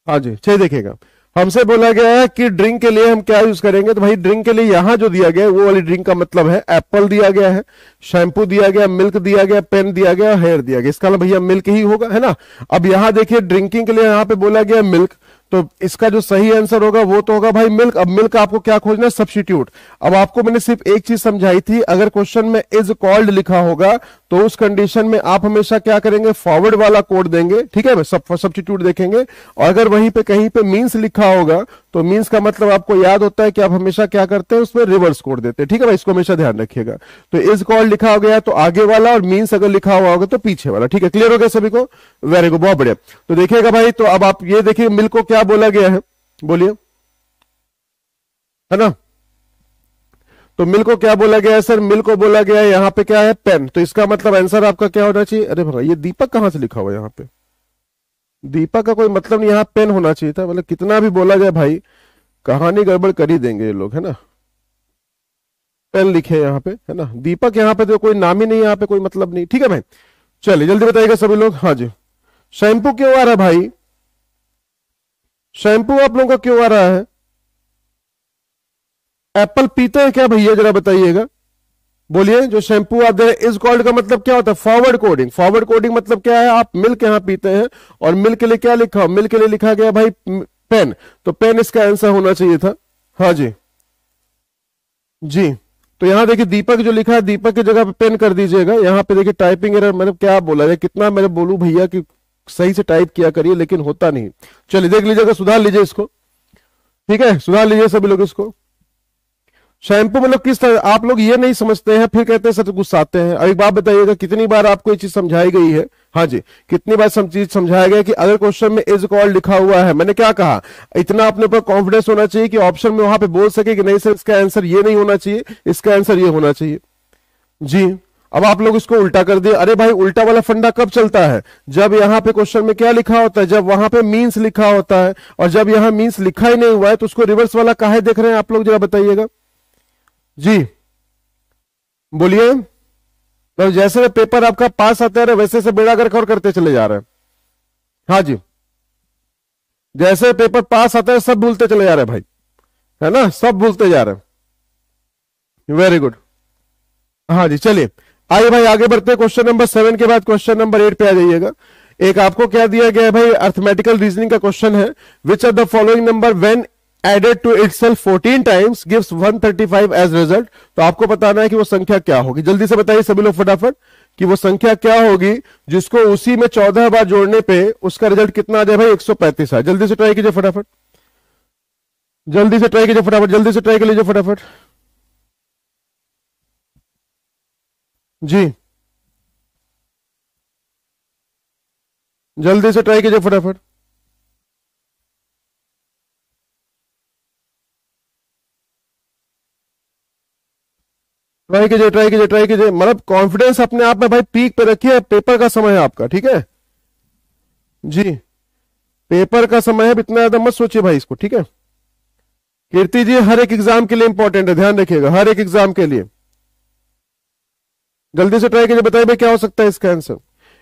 हाँ जी, चाहिए देखिएगा, हमसे बोला गया है कि ड्रिंक के लिए हम क्या यूज करेंगे, तो भाई ड्रिंक के लिए यहां जो दिया गया है वो वाली ड्रिंक का मतलब है एप्पल दिया गया है, शैम्पू दिया गया, मिल्क दिया गया, पेन दिया गया, हेयर दिया गया, इसका मतलब भैया मिल्क ही होगा, है ना। अब यहां देखिए ड्रिंकिंग के लिए यहां पे बोला गया मिल्क, तो इसका जो सही आंसर होगा वो तो होगा भाई मिल्क। अब मिल्क आपको क्या खोजना है, सब्स्टिट्यूट। अब आपको मैंने सिर्फ एक चीज समझाई थी, अगर क्वेश्चन में इज कॉल्ड लिखा होगा तो उस कंडीशन में आप हमेशा क्या करेंगे, फॉरवर्ड वाला कोड देंगे, ठीक है, सब्स्टिट्यूट देखेंगे। और अगर वहीं पे कहीं पे मींस लिखा होगा तो मींस का मतलब आपको याद होता है कि आप हमेशा क्या करते हैं, उसमें रिवर्स कोड देते हैं, ठीक है भाई, इसको हमेशा ध्यान रखिएगा। तो इज कॉल्ड लिखा हो गया तो आगे वाला, और मींस अगर लिखा हुआ होगा तो पीछे वाला, ठीक है, क्लियर हो गया सभी को, वेरी गुड, बहुत बढ़िया। तो देखिएगा भाई, तो अब आप ये देखिए मिल्क को क्या बोला गया है, बोलिए, है ना। तो मिल्क को क्या बोला गया है सर, मिल्क को बोला गया है यहाँ पे क्या है, पेन, तो इसका मतलब आंसर आपका क्या होना चाहिए। अरे भाई ये दीपक कहां से लिखा हुआ है यहाँ पे, दीपक का कोई मतलब नहीं, यहाँ पेन होना चाहिए था, मतलब कितना भी बोला जाए भाई कहानी गड़बड़ कर ही देंगे ये लोग, है ना। पेन लिखे यहाँ पे, है ना, दीपक यहाँ पे तो कोई नाम ही नहीं, यहाँ पे कोई मतलब नहीं, ठीक है भाई। चलिए जल्दी बताइएगा सभी लोग। हाँ जी, शैम्पू क्यों आ रहा है भाई, शैम्पू आप लोगों का क्यों आ रहा है, एप्पल पीते हैं क्या भैया, जरा बताइएगा, बोलिए। जो शैम्पू आप दे रहे इज कॉल्ड का मतलब क्या होता है, फॉरवर्ड कोडिंग। फॉरवर्ड कोडिंग मतलब क्या है, आप मिल्क यहां पीते हैं और मिल्क के लिए क्या लिखा, मिल्क के लिए लिखा गया भाई पेन, तो पेन इसका आंसर होना चाहिए था। हाँ जी जी, तो यहां देखिए दीपक जो लिखा है, दीपक की जगह पे पेन कर दीजिएगा। यहाँ पे देखिए टाइपिंग एरर, मतलब क्या बोला जाए, कितना मैं बोलूं भैया कि सही से टाइप किया करिए, लेकिन होता नहीं। चलिए देख लीजिएगा, सुधार लीजिए इसको, ठीक है, सुधार लीजिए सभी लोग इसको। शैम्पू मतलब किस तरह, आप लोग ये नहीं समझते हैं फिर कहते हैं सर गुस्साते हैं। अब एक बात बताइएगा, कितनी बार आपको ये चीज समझाई गई है? हाँ जी, कितनी बार चीज समझाया गया कि अगर क्वेश्चन में इज कॉल्ड लिखा हुआ है, मैंने क्या कहा, इतना अपने ऊपर कॉन्फिडेंस होना चाहिए कि ऑप्शन में वहां पे बोल सके कि नहीं सर इसका आंसर ये नहीं होना चाहिए, इसका आंसर ये होना चाहिए जी। अब आप लोग इसको उल्टा कर दिए। अरे भाई उल्टा वाला फंडा कब चलता है? जब यहां पे क्वेश्चन में क्या लिखा होता है, जब वहां पे मीन्स लिखा होता है, और जब यहां मीन्स लिखा ही नहीं हुआ है तो उसको रिवर्स वाला काहे देख रहे हैं आप लोग, जरा बताइएगा जी, बोलिए। तो जैसे पेपर आपका पास आता है वैसे से बेड़ा गर्क और करते चले जा रहे हैं। हाँ जी, जैसे पेपर पास आता है सब भूलते चले जा रहे हैं भाई, है ना, सब भूलते जा रहे हैं। Very good. हाँ जी, चलिए आइए भाई आगे बढ़ते हैं। क्वेश्चन नंबर 7 के बाद क्वेश्चन नंबर 8 पे आ जाइएगा। एक आपको क्या दिया गया है भाई, अर्थमेटिकल रीजनिंग का क्वेश्चन है। Which are the following number when added to itself 14 times gives 135 as result. तो आपको बताना है कि वो संख्या क्या होगी। जल्दी से बताइए सभी लोग फटाफट कि वो संख्या क्या होगी जिसको उसी में 14 बार जोड़ने पे उसका रिजल्ट कितना आ जाए भाई, 135 है। जल्दी से ट्राई कीजिए फटाफट, जल्दी से ट्राई कीजिए फटाफट, जल्दी से ट्राई कर लीजिए फटाफट जी, जल्दी से ट्राई कीजिए फटाफट। ट्राई कीजिए ट्राई कीजिए ट्राई कीजिए, मतलब कॉन्फिडेंस अपने आप में भाई पीक पे रखिए। पेपर का समय है आपका, ठीक है जी, पेपर का समय है, इतना ज्यादा मत सोचिए भाई इसको, ठीक है। कीर्ति जी हर एक एग्जाम के लिए इंपॉर्टेंट है, ध्यान रखिएगा, हर एक एग्जाम के लिए। जल्दी से ट्राई कीजिए, बताइए भाई क्या हो सकता है इसका आंसर।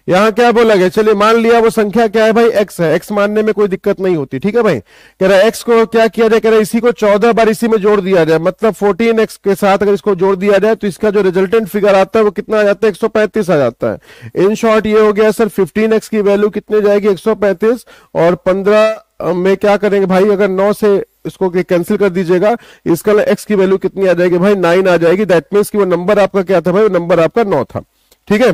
यहां क्या बोला गया, चलिए मान लिया वो संख्या क्या है भाई, एक्स है। एक्स मानने में कोई दिक्कत नहीं होती, ठीक है भाई। कह रहा है एक्स को क्या किया जाए, कह रहा है इसी को 14 बार इसी में जोड़ दिया जाए, मतलब 14x के साथ अगर इसको जोड़ दिया जाए तो इसका जो रिजल्टेंट फिगर आता है वो कितना आ जाता है, 135 आ जाता है। इन शॉर्ट ये हो गया सर 15x की वैल्यू कितने जाएगी, 135, और 15 में क्या करेंगे भाई, अगर 9 से इसको कैंसिल कर दीजिएगा, इसका एक्स की वैल्यू कितनी आ जाएगी भाई, 9 आ जाएगी। दैट मीन्स कि वो नंबर आपका क्या था भाई, वो नंबर आपका 9 था, ठीक है।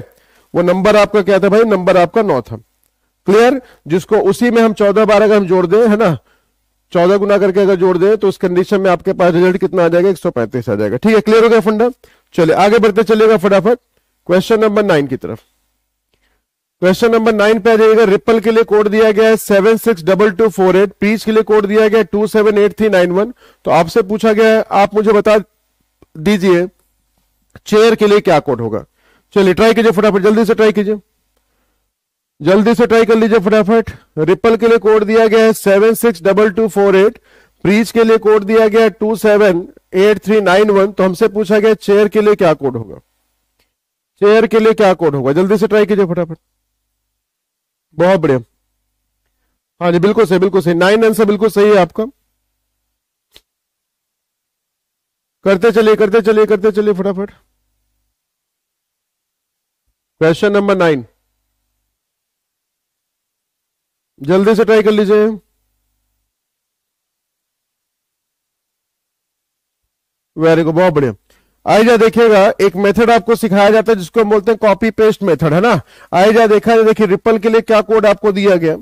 वो नंबर आपका क्या था भाई, नंबर आपका 9 था। क्लियर, जिसको उसी में हम 14 बार अगर हम जोड़ दें, है ना, 14 गुना करके अगर जोड़ दें तो उस कंडीशन में आपके पास रिजल्ट कितना आ जाएगा, 135 आ जाएगा, ठीक है। क्लियर हो गया फंडा। चलिए आगे बढ़ते चलेगा फटाफट क्वेश्चन नंबर 9 की तरफ। क्वेश्चन नंबर 9 पे आ जाइएगा। रिपल के लिए कोड दिया गया है 762248, पीच के लिए कोड दिया गया है 278391। तो आपसे पूछा गया है, आप मुझे बता दीजिए चेयर के लिए क्या कोड होगा। चलिए ट्राई कीजिए फटाफट, जल्दी से ट्राई कीजिए, जल्दी से ट्राई कर लीजिए फटाफट। रिपल के लिए कोड दिया गया है 762248, प्रीच के लिए कोड दिया गया है 278391। तो हमसे पूछा गया चेयर के लिए क्या कोड होगा, चेयर के लिए क्या कोड होगा, जल्दी से ट्राई कीजिए फटाफट। बहुत बढ़िया, हाँ जी बिल्कुल सही, बिल्कुल सही, 9 आंसर बिल्कुल सही है आपका। करते चलिए करते चलिए करते चलिए फटाफट। क्वेश्चन नंबर 9 जल्दी से ट्राई कर लीजिए। वेरी गुड, बहुत बढ़िया। आइए देखिएगा, एक मेथड आपको सिखाया जाता है जिसको हम बोलते हैं कॉपी पेस्ट मेथड, है ना। आइए देखा जाए, देखिए रिपल के लिए क्या कोड आपको दिया गया।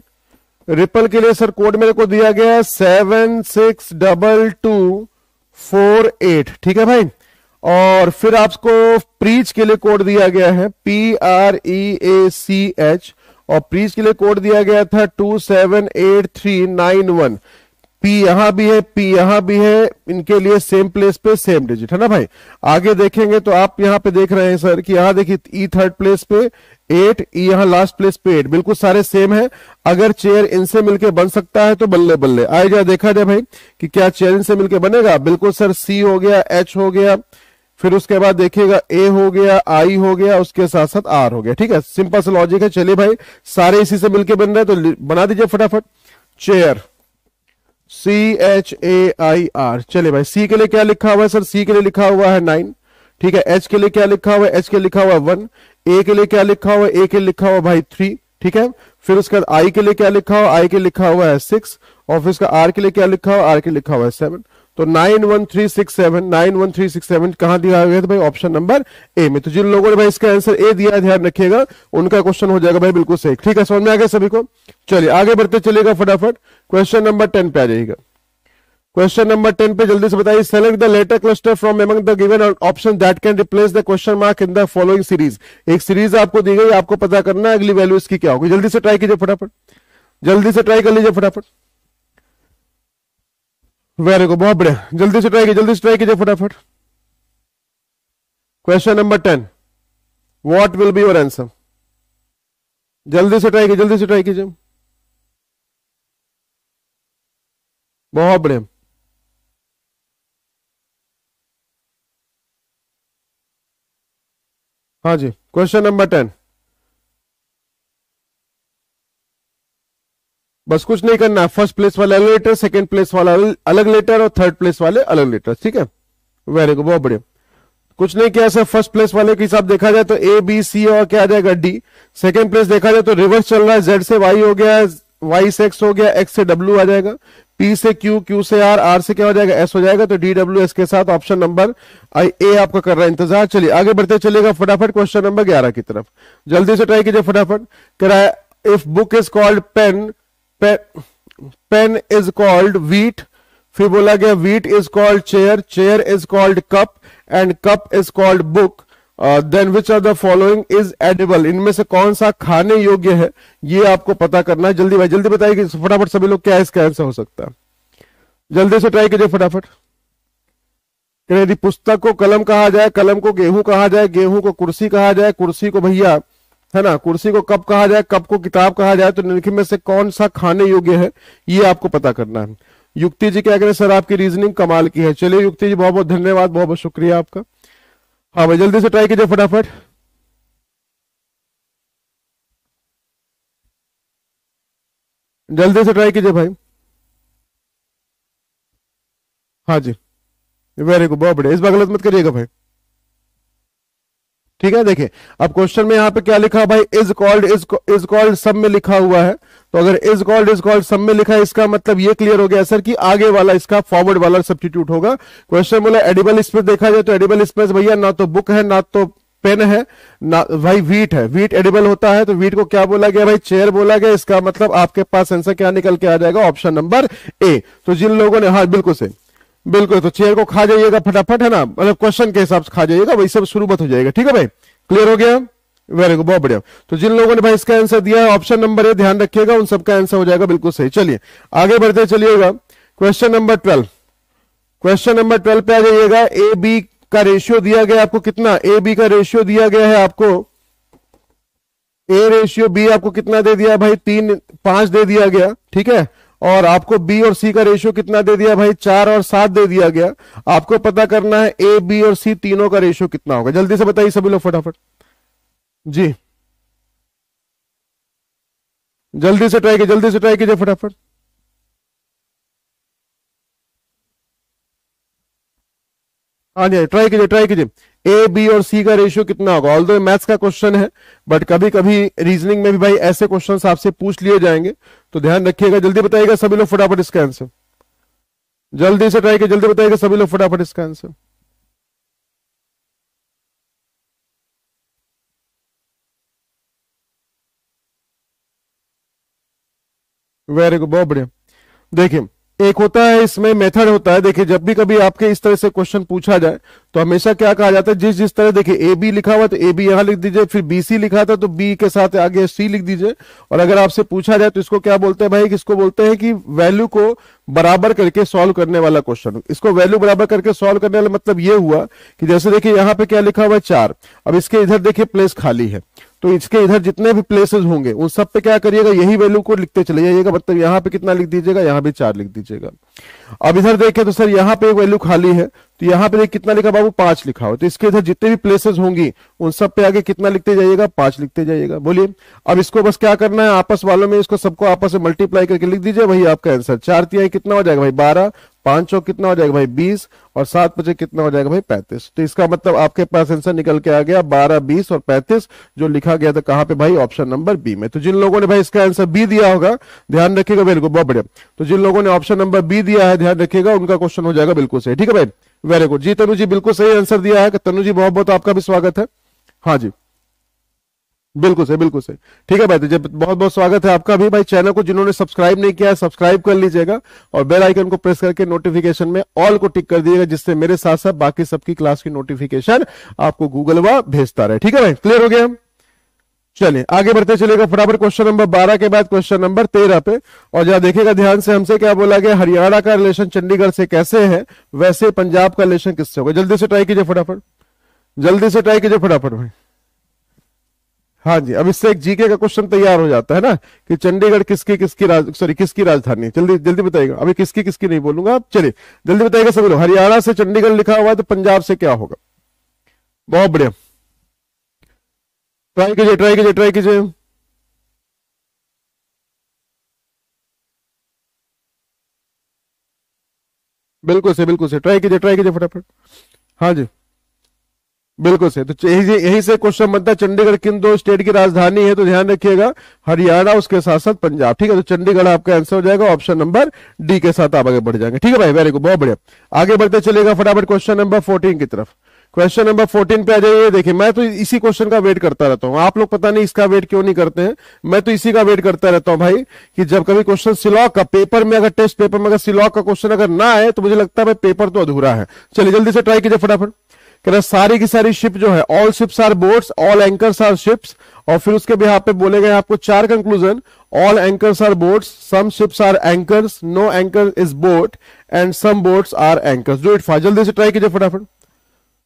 रिपल के लिए सर कोड मेरे को दिया गया है 762248, ठीक है भाई। और फिर आपको प्रीच के लिए कोड दिया गया है PREACH, और प्रीच के लिए कोड दिया गया था 278391। पी यहां भी है, पी यहां भी है, इनके लिए सेम प्लेस पे सेम डिजिट, है ना भाई। आगे देखेंगे तो आप यहां पे देख रहे हैं सर कि यहां देखिए ई थर्ड प्लेस पे 8, ई यहां लास्ट प्लेस पे 8, बिल्कुल सारे सेम है। अगर चेयर इनसे मिलके बन सकता है तो बल्ले बल्ले। आए जा देखा जाए भाई कि क्या चेयर इनसे मिलके बनेगा, बिल्कुल सर। सी हो गया, एच हो गया, फिर उसके बाद देखिएगा ए हो गया, आई हो गया, उसके साथ साथ आर हो गया, ठीक है। सिंपल सा लॉजिक है। चलिए भाई सारे इसी से मिलके बन रहे हैं तो बना दीजिए फटाफट। Chair CHAIR। चलिए भाई सी के लिए क्या लिखा हुआ है सर, सी के लिए लिखा हुआ है 9, ठीक है। एच के लिए क्या लिखा हुआ है, एच के लिए लिखा हुआ है 1। ए के लिए क्या लिखा हुआ है, ए के लिए लिखा हुआ भाई 3, ठीक है। फिर उसके बाद आई के लिए क्या लिखा हुआ, आई के लिए लिखा हुआ है 6, और फिर उसका आर के लिए क्या लिखा हुआ, आर के लिए लिखा हुआ है 7। तो 91367, 91367 कहां दिया गया था भाई, ऑप्शन नंबर ए में। तो जिन लोगों ने भाई इसका आंसर ए दिया, ध्यान रखिएगा, उनका क्वेश्चन हो जाएगा भाई बिल्कुल सही, ठीक है। समझ में आ गया सभी को। चलिए आगे बढ़ते चलिएगा फटाफट, क्वेश्चन नंबर 10 पे आ जाइएगा। क्वेश्चन नंबर 10 पे जल्दी से बताइए, select the letter cluster from among the given option that can replace the question mark in the following series. एक सीरीज आपको दी गई, आपको पता करना है अगली वैल्यू इसकी क्या होगी। जल्दी से ट्राई कीजिए फटाफट, जल्दी से ट्राई कर लीजिए फटाफट। वेरी गुड, बहुत बढ़िया, जल्दी से ट्राई कीजिए, जल्दी से ट्राई कीजिए फटाफट। Question number 10, what will be your answer? जल्दी से ट्राई कीजिए, जल्दी से ट्राई कीजिए, बहुत बढ़िया। हाँ जी, क्वेश्चन नंबर 10, बस कुछ नहीं करना है, फर्स्ट प्लेस वाले अलग लेटर, सेकंड प्लेस वाला अलग लेटर और थर्ड प्लेस वाले अलग लेटर, ठीक है। वेरी गुड, बहुत बढ़िया। कुछ नहीं किया सर, फर्स्ट प्लेस वाले के हिसाब देखा जाए तो ए बी सी और क्या आ जाएगा डी। सेकंड प्लेस देखा जाए तो रिवर्स चल रहा है, जेड से वाई हो गया, वाई से एक्स हो गया, एक्स से डब्ल्यू आ जाएगा, पी से क्यू, क्यू से आर, आर से क्या हो जाएगा एस हो जाएगा। तो डी डब्ल्यू एस के साथ ऑप्शन नंबर ए आपका कर रहा है इंतजार। चलिए आगे बढ़ते चलेगा फटाफट क्वेश्चन नंबर 11 की तरफ, जल्दी से ट्राई कीजिए फटाफट। कह रहा है if book is called pen, pen is called wheat, फिर बोला गया wheat is called chair, chair is called cup and cup is called book, then which are the following is edible. इनमें से कौन सा खाने योग्य है, ये आपको पता करना है। जल्दी भाई जल्दी बताइए कि फटाफट सभी लोग क्या इसका आंसर हो सकता है। जल्दी से ट्राई कीजिए फटाफट। यदि पुस्तक को कलम कहा जाए, कलम को गेहूं कहा जाए, गेहूं को कुर्सी कहा जाए, कुर्सी को भैया है ना, कुर्सी को कप कहा जाए, कप को किताब कहा जाए, तो निम्न में से कौन सा खाने योग्य है, ये आपको पता करना है। युक्ति जी क्या करें सर, आपकी रीजनिंग कमाल की है। चलिए युक्ति जी बहुत बहुत धन्यवाद, बहुत बहुत शुक्रिया आपका। हाँ भाई जल्दी से ट्राई कीजिए फटाफट। जल्दी से ट्राई कीजिए भाई। हाँ जी, वेरी गुड, बहुत बढ़िया, इस बार गलत मत करिएगा भाई, ठीक है। देखिए अब क्वेश्चन में यहाँ पे क्या लिखा भाई, इज कॉल्ड, इज कॉल्ड सब में लिखा हुआ है। तो अगर इज कॉल्ड सब में लिखा है, इसका मतलब ये क्लियर हो गया सर कि आगे वाला इसका फॉरवर्ड वाला सब्स्टिट्यूट होगा। क्वेश्चन बोला एडिबल स्पेस, देखा जाए तो एडिबल स्पेस भैया ना तो बुक है ना तो पेन है ना भाई वीट है। वीट एडिबल होता है तो वीट को क्या बोला गया भाई, चेयर बोला गया। इसका मतलब आपके पास आंसर क्या निकल के आ जाएगा, ऑप्शन नंबर ए। तो जिन लोगों ने, हाँ बिल्कुल सही, बिल्कुल, तो चेयर को खा जाइएगा फटाफट, है ना, मतलब क्वेश्चन के हिसाब से खा जाइएगा, वैसे शुरू मत हो जाएगा, ठीक है भाई, क्लियर हो गया, वेरी गुड, बहुत बढ़िया। तो जिन लोगों ने भाई इसका आंसर दिया है ऑप्शन नंबर ए, ध्यान रखिएगा उन सबका आंसर हो जाएगा बिल्कुल सही। चलिए आगे बढ़ते चलिएगा, क्वेश्चन नंबर 12, क्वेश्चन नंबर 12 पे आ जाइएगा। ए बी का रेशियो दिया गया आपको कितना, ए बी का रेशियो दिया गया है आपको, ए रेशियो बी आपको कितना दे दिया भाई, 3:5 दे दिया गया, ठीक है। और आपको बी और सी का रेशियो कितना दे दिया भाई, 4 और 7 दे दिया गया। आपको पता करना है ए बी और सी तीनों का रेशियो कितना होगा। जल्दी से बताइए सभी लोग फटाफट जी, जल्दी से ट्राई कीजिए, जल्दी से ट्राई कीजिए फटाफट। हाँ जी ट्राई कीजिए, ट्राई कीजिए। ए बी और सी का रेशियो कितना होगा। ऑल्दो मैथ्स का क्वेश्चन है बट कभी कभी रीजनिंग में भी भाई ऐसे क्वेश्चंस आपसे पूछ लिए जाएंगे, तो ध्यान रखिएगा। जल्दी बताइएगा सभी लोग फटाफट इसका आंसर, जल्दी से ट्राई कीजिए, जल्दी बताइएगा सभी लोग फटाफट इसका आंसर। वेरी गुड, बहुत बढ़िया। देखिए एक होता है इसमें मेथड होता है, देखिए जब भी कभी आपके इस तरह से क्वेश्चन पूछा जाए तो हमेशा क्या कहा जाता है, जिस जिस तरह देखिए ए बी लिखा हुआ तो ए बी यहां लिख दीजिए, फिर बी सी लिखा था तो बी के साथ आगे सी लिख दीजिए। और अगर आपसे पूछा जाए तो इसको क्या बोलते हैं भाई, किसको बोलते हैं कि वैल्यू को बराबर करके सॉल्व करने वाला क्वेश्चन। इसको वैल्यू बराबर करके सॉल्व करने वाला मतलब ये हुआ कि जैसे देखिए यहाँ पे क्या लिखा हुआ है 4, अब इसके इधर देखिए प्लेस खाली है, तो इसके इधर जितने भी प्लेसेस होंगे उन सब पे क्या करिएगा, यही वैल्यू को लिखते चले जाइएगा। मतलब यहाँ पे कितना लिख दीजिएगा, यहाँ भी 4 लिख दीजिएगा। अब इधर देखें तो सर यहाँ पे एक वैल्यू खाली है, तो यहाँ पे कितना लिखा बाबू 5 लिखा हो, तो इसके इधर जितने भी प्लेसेस होंगी उन सब पे आगे कितना लिखते जाइएगा, 5 लिखते जाइएगा। बोलिए अब इसको बस क्या करना है, आपस वालों में इसको सबको आपस में मल्टीप्लाई करके लिख दीजिए, वही आपका आंसर। 4 तिहाई कितना हो जाएगा भाई 12, 5 चौक कितना हो जाएगा भाई 20 और 7 बचे कितना हो जाएगा भाई 35। तो इसका मतलब आपके पास आंसर निकल के आ गया 12, 20 और 35, जो लिखा गया था कहां पे भाई, ऑप्शन नंबर बी में। तो जिन लोगों ने भाई इसका आंसर बी दिया होगा ध्यान रखिएगा, बिल्कुल बहुत बढ़िया। तो जिन लोगों ने ऑप्शन नंबर बी दिया है ध्यान रखिएगा, उनका क्वेश्चन हो जाएगा बिल्कुल सही, ठीक है भाई, वेरी गुड। जी तनु जी बिल्कुल सही आंसर दिया है, तनु जी बहुत बहुत आपका भी स्वागत है। हाँ जी बिल्कुल सही, बिल्कुल सही। ठीक है भाई, तो जब बहुत बहुत स्वागत है आपका भी भाई। चैनल को जिन्होंने सब्सक्राइब नहीं किया है सब्सक्राइब कर लीजिएगा, और बेल आइकन को प्रेस करके नोटिफिकेशन में ऑल को टिक कर दीजिएगा, जिससे मेरे साथ साथ बाकी सबकी क्लास की नोटिफिकेशन आपको गूगल व भेजता रहे। ठीक है भाई, क्लियर हो गया। चलिए आगे बढ़ते चलेगा फटाफट क्वेश्चन नंबर 12 के बाद क्वेश्चन नंबर 13 पे। और जरा देखिएगा ध्यान से, हमसे क्या बोला गया, हरियाणा का रिलेशन चंडीगढ़ से कैसे है वैसे पंजाब का रिलेशन किससे होगा। जल्दी से ट्राई कीजिए फटाफट, जल्दी से ट्राई कीजिए फटाफट भाई। हाँ जी, अब इससे एक जीके का क्वेश्चन तैयार हो जाता है ना, कि चंडीगढ़ किसकी किसकी किसकी राजधानी है। जल्दी जल्दी बताइएगा, अभी किसकी किसकी नहीं बोलूंगा, चलिए जल्दी बताइएगा सभी लोग। हरियाणा से चंडीगढ़ लिखा हुआ है, तो पंजाब से क्या होगा। बहुत बढ़िया, ट्राई कीजिए ट्राई कीजिए ट्राई कीजिए। बिल्कुल से ट्राई कीजिए फटाफट। हाँ जी, बिल्कुल से। तो यही से क्वेश्चन बनता है, चंडीगढ़ किन दो स्टेट की राजधानी है, तो ध्यान रखिएगा हरियाणा, उसके साथ साथ पंजाब। ठीक है, तो चंडीगढ़ आपका आंसर हो जाएगा, ऑप्शन नंबर डी के साथ आप आगे बढ़ जाएंगे। ठीक है भाई, वेरी गुड, बहुत बढ़िया। आगे बढ़ते चलेगा फटाफट क्वेश्चन नंबर 14 की तरफ। क्वेश्चन नंबर 14 पे आ जाइए। देखिए, मैं तो इसी क्वेश्चन का वेट करता रहता हूं, आप लोग पता नहीं इसका वेट क्यों नहीं करते हैं। मैं तो इसी का वेट करता रहता हूं भाई, कि जब कभी क्वेश्चन सिलॉक का पेपर में, अगर टेस्ट पेपर में अगर सिलॉक का क्वेश्चन अगर ना आए, तो मुझे लगता है भाई पेपर तो अधूरा है। चलिए जल्दी से ट्राई कीजिए फटाफट। कह रहा सारी की सारी शिप जो है, all ships are boats, all anchors are ships, और फिर उसके बिहाफ पे बोले गए आपको 4 conclusion. All anchors are boats, some ships are anchors, no anchor is boat, and some boats are anchors. Do it fast, जल्दी से ट्राई कीजिए फटाफट,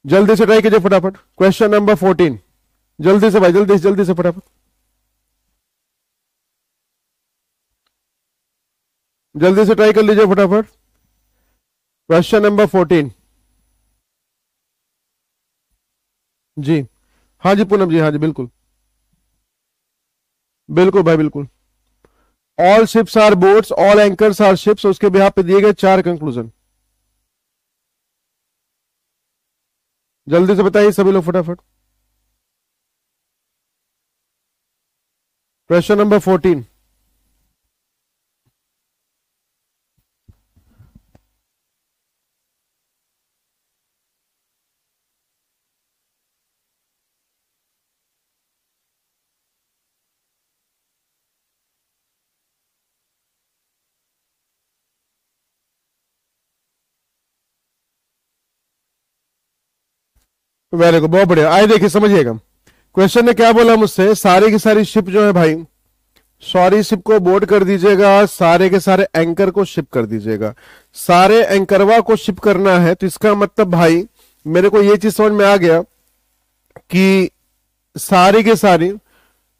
जल्दी से ट्राई कीजिए फटाफट। क्वेश्चन नंबर 14, जल्दी से भाई, जल्दी से फटाफट, जल्दी से ट्राई कर लीजिए फटाफट। क्वेश्चन नंबर 14 जी। हाँ जी पूनम जी, हाँ जी बिल्कुल, बिल्कुल भाई बिल्कुल। All ships are boats, all anchors are ships, उसके बिहाफ पे दिए गए 4 कंक्लूजन। जल्दी से बताइए सभी लोग फटाफट। Question number 14। वेरी गुड, बहुत बढ़िया। आइए देखिए समझिएगा, क्वेश्चन ने क्या बोला मुझसे, सारी की सारी शिप जो है भाई, सॉरी शिप को बोर्ड कर दीजिएगा, सारे के सारे एंकर को शिप कर दीजिएगा। सारे एंकरवा को शिप करना है, तो इसका मतलब भाई मेरे को ये चीज समझ में आ गया कि सारी के सारी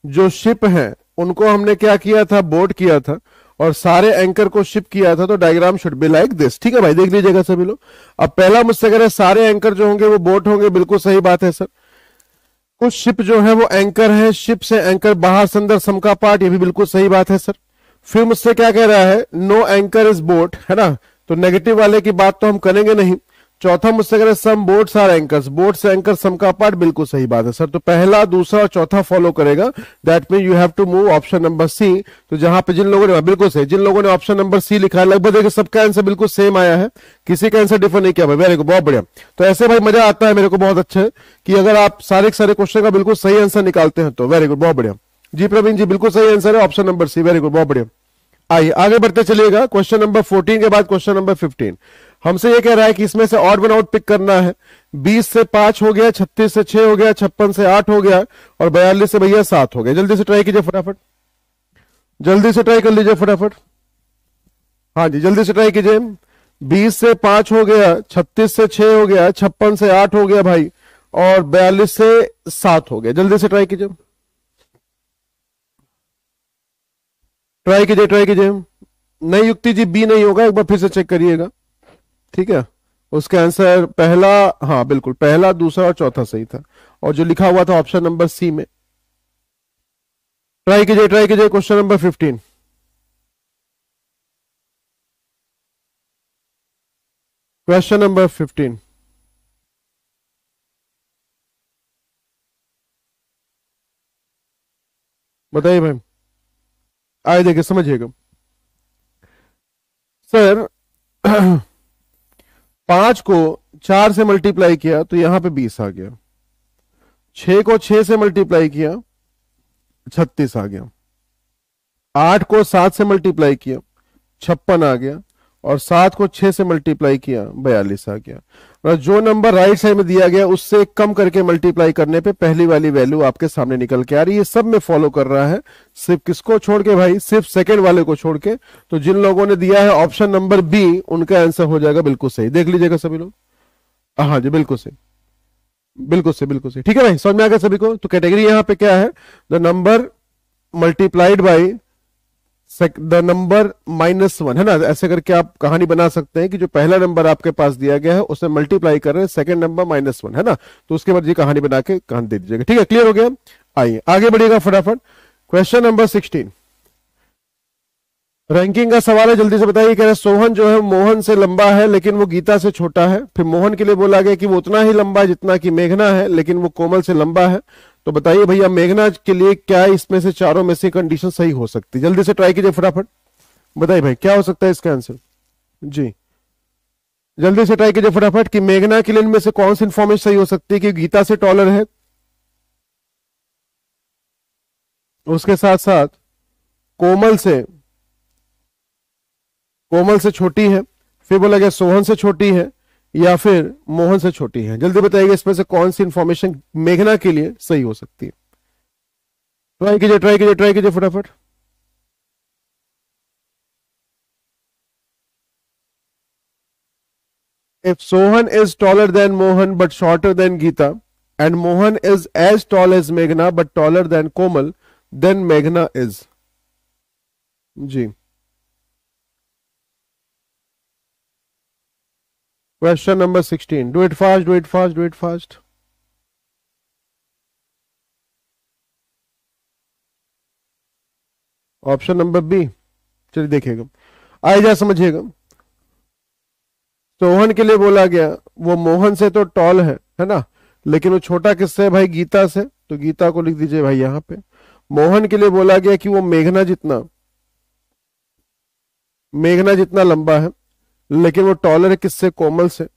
जो शिप हैं उनको हमने क्या किया था, बोर्ड किया था, और सारे एंकर को शिप किया था। तो diagram should be like this. ठीक है भाई, देख लीजिएगा सभी लोग। अब पहला मुझसे कह रहे सारे एंकर जो होंगे वो बोट होंगे, बिल्कुल सही बात है सर। कुछ शिप जो है वो एंकर है, शिप से एंकर बाहर से अंदर सम का पार्ट, ये भी बिल्कुल सही बात है सर। फिर मुझसे क्या कह रहा है, नो एंकर इज बोट, है ना, तो नेगेटिव वाले की बात तो हम करेंगे नहीं। चौथा मुझसे कह रहे सम बोट्स आर एंकर्स, बोट से एंकर सम का पार्ट, बिल्कुल सही बात है सर। तो पहला दूसरा और चौथा फॉलो करेगा, that mean you have to move option number C. तो जहां पे जिन लोगों ने, बिल्कुल सही, जिन लोगों ने ऑप्शन नंबर सी लिखा है, लगभग देखिए सबका आंसर बिल्कुल सेम आया है, किसी का आंसर डिफर नहीं किया भाई। वेरी गुड, बहुत बढ़िया। तो ऐसे भाई मजा आता है मेरे को, बहुत अच्छा है कि अगर आप सारे सारे क्वेश्चन का बिल्कुल सही आंसर निकालते हैं तो। वेरी गुड, बहुत बढ़िया जी। प्रवीण जी बिल्कुल सही आंसर है option number C, very good, बहुत बढ़िया। आइए आगे बढ़ते चलिएगा। क्वेश्चन नंबर 14 के बाद क्वेश्चन नंबर 15 हमसे ये कह रहा है कि इसमें से ऑड वन आउट पिक करना है। 20 से 5 हो गया, 36 से 6 हो गया, 56 से 8 हो गया, और 42 से भैया 7 हो गया। जल्दी से ट्राई कीजिए फटाफट, जल्दी से ट्राई कर लीजिए फटाफट। हाँ जी, जल्दी से ट्राई कीजिए। 20 से 5 हो गया, 36 से 6 हो गया, 56 से 8 हो गया भाई, और 42 से 7 हो गया। जल्दी से ट्राई कीजिए, ट्राई कीजिए ट्राई कीजिए। नई युक्ति जी, बी नहीं होगा, एक बार फिर से चेक करिएगा। ठीक है, उसके आंसर पहला, हाँ बिल्कुल, पहला दूसरा और चौथा सही था, और जो लिखा हुआ था ऑप्शन नंबर सी में। ट्राई कीजिए क्वेश्चन नंबर 15। क्वेश्चन नंबर 15 बताइए भाई। आए देखिए समझिएगा सर। 5 को 4 से मल्टीप्लाई किया तो यहां पे 20 आ गया। 6 को 6 से मल्टीप्लाई किया 36 आ गया। 8 को 7 से मल्टीप्लाई किया 56 आ गया, और 7 को 6 से मल्टीप्लाई किया 42 आ गया। और जो नंबर राइट साइड में दिया गया उससे कम करके मल्टीप्लाई करने पे पहली वाली वैल्यू आपके सामने निकल के आ रही है। सब में फॉलो कर रहा है, सिर्फ किसको छोड़ के भाई, सिर्फ सेकंड वाले को छोड़ के। तो जिन लोगों ने दिया है ऑप्शन नंबर बी, उनका आंसर हो जाएगा बिल्कुल सही। देख लीजिएगा सभी लोग। हाँ जी, बिल्कुल सही, बिल्कुल सही, बिल्कुल सही। ठीक है भाई, समझ में आ गया सभी को। तो कैटेगरी यहां पे क्या है, the number multiplied by the number -1, है ना। ऐसे करके आप कहानी बना सकते हैं कि जो पहला नंबर आपके पास दिया गया है उसे मल्टीप्लाई कर रहे हैं सेकंड नंबर -1, है ना। तो उसके बाद ये कहानी बना के कहानी दे दीजिएगा। ठीक है, क्लियर हो गया। आइए आगे बढ़िएगा फटाफट। क्वेश्चन नंबर 16 रैंकिंग का सवाल है, जल्दी से बताइए। कह रहे सोहन जो है मोहन से लंबा है लेकिन वो गीता से छोटा है। फिर मोहन के लिए बोला गया कि वो उतना ही लंबा है जितना कि मेघना है लेकिन वो कोमल से लंबा है। तो बताइए भैया मेघना के लिए क्या इसमें से चारों में से कंडीशन सही हो सकती है? जल्दी से ट्राई कीजिए फटाफट, बताइए भाई क्या हो सकता है इसका आंसर। जी, जल्दी से ट्राई कीजिए फटाफट कि मेघना के लिए इनमें से कौन सी इंफॉर्मेशन सही हो सकती है कि गीता से टॉलर है, उसके साथ साथ कोमल से छोटी है, फिर बोला गया सोहन से छोटी है, या फिर मोहन से छोटी है। जल्दी बताइएगा इसमें से कौन सी इंफॉर्मेशन मेघना के लिए सही हो सकती है। ट्राई कीजिए, ट्राई कीजिए, ट्राई कीजिए फटाफट। If Sohan is taller than Mohan but shorter than Geeta, and Mohan is as tall as Meghna but taller than Komal, then Meghna is। जी, question number 16, do it fast, do it fast, do it fast. Option number B, चलिए देखिएगा, आइए जा समझिएगा। सोहन के लिए बोला गया वो मोहन से तो टॉल है ना, लेकिन वो छोटा किससे है भाई, गीता से। तो गीता को लिख दीजिए भाई यहां पे। मोहन के लिए बोला गया कि वो मेघना जितना लंबा है लेकिन वो टॉलर है किससे, कोमल से।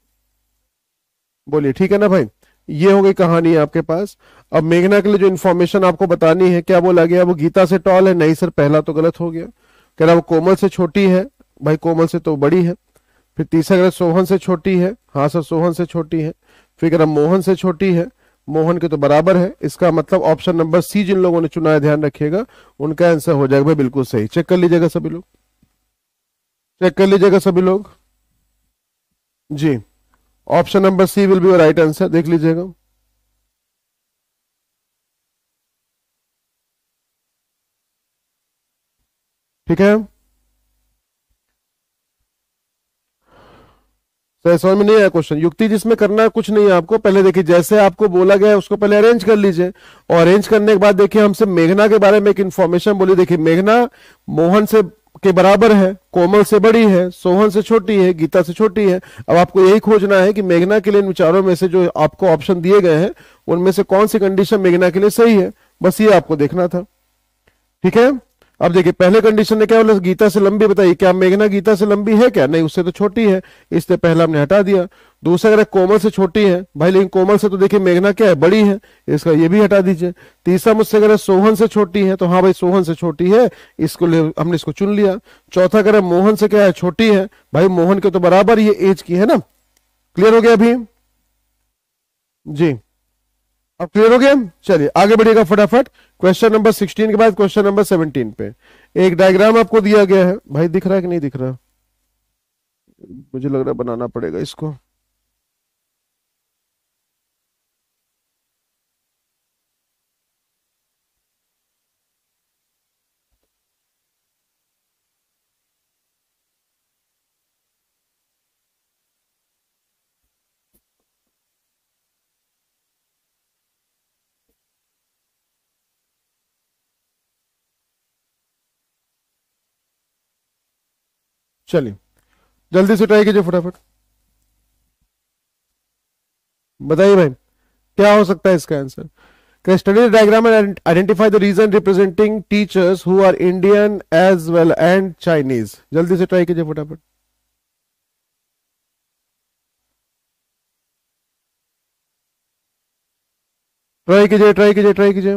बोलिए ठीक है ना भाई, ये हो गई कहानी आपके पास। अब मेघना के लिए जो इन्फॉर्मेशन आपको बतानी है, क्या बोला गया, वो गीता से टॉल है। नहीं सर, पहला तो गलत हो गया। कह रहा वो कोमल से छोटी है, भाई कोमल से तो बड़ी है। फिर तीसरा कह रहा सोहन से छोटी है, हाँ सर सोहन से छोटी है। फिर कह रहा मोहन से छोटी है, मोहन के तो बराबर है। इसका मतलब ऑप्शन नंबर सी जिन लोगों ने चुना है, ध्यान रखिएगा, उनका आंसर हो जाएगा भाई बिल्कुल सही। चेक कर लीजिएगा सभी लोग, चेक कर लीजिएगा सभी लोग। जी, option number C will be right answer, देख लीजिएगा। ठीक है, सर समझ में नहीं आया क्वेश्चन। युक्ति जिसमें करना है कुछ नहीं है आपको, पहले देखिए जैसे आपको बोला गया है उसको पहले अरेंज कर लीजिए, और अरेंज करने के बाद देखिए हमसे मेघना के बारे में एक इंफॉर्मेशन बोली। देखिए मेघना मोहन से के बराबर है, कोमल से बड़ी है, सोहन से छोटी है, गीता से छोटी है। अब आपको यही खोजना है कि मेघना के लिए इन विचारों में से जो आपको ऑप्शन दिए गए हैं उनमें से कौन सी कंडीशन मेघना के लिए सही है, बस ये आपको देखना था। ठीक है, अब देखिए पहले कंडीशन ने क्या बोला, गीता से लंबी। बताइए क्या मेघना गीता से लंबी है क्या, नहीं उससे तो छोटी है, इससे पहला हमने हटा दिया। दूसरा अगर कोमल से छोटी है भाई, लेकिन कोमल से तो देखिए मेघना क्या है, बड़ी है, इसका ये भी हटा दीजिए। तीसरा मुझसे अगर सोहन से छोटी है, तो हाँ भाई सोहन से छोटी है, इसको हमने इसको चुन लिया। चौथा अगर मोहन से क्या है, छोटी है, भाई मोहन के तो बराबर ये एज की है ना। क्लियर हो गया अभी जी, अब क्लियर हो गया। चलिए आगे बढ़िएगा फटाफट। क्वेश्चन नंबर 16 के बाद क्वेश्चन नंबर 17 पे एक डायग्राम आपको दिया गया है, भाई दिख रहा है कि नहीं दिख रहा, मुझे लग रहा है बनाना पड़ेगा इसको। चलिए जल्दी से ट्राई कीजिए फटाफट, बताइए भाई क्या हो सकता है इसका answer. Can study the diagram and identify the reason representing teachers who are Indian as well and Chinese। जल्दी से ट्राई कीजिए फटाफट, ट्राई कीजिए, ट्राई कीजिए, ट्राई कीजिए।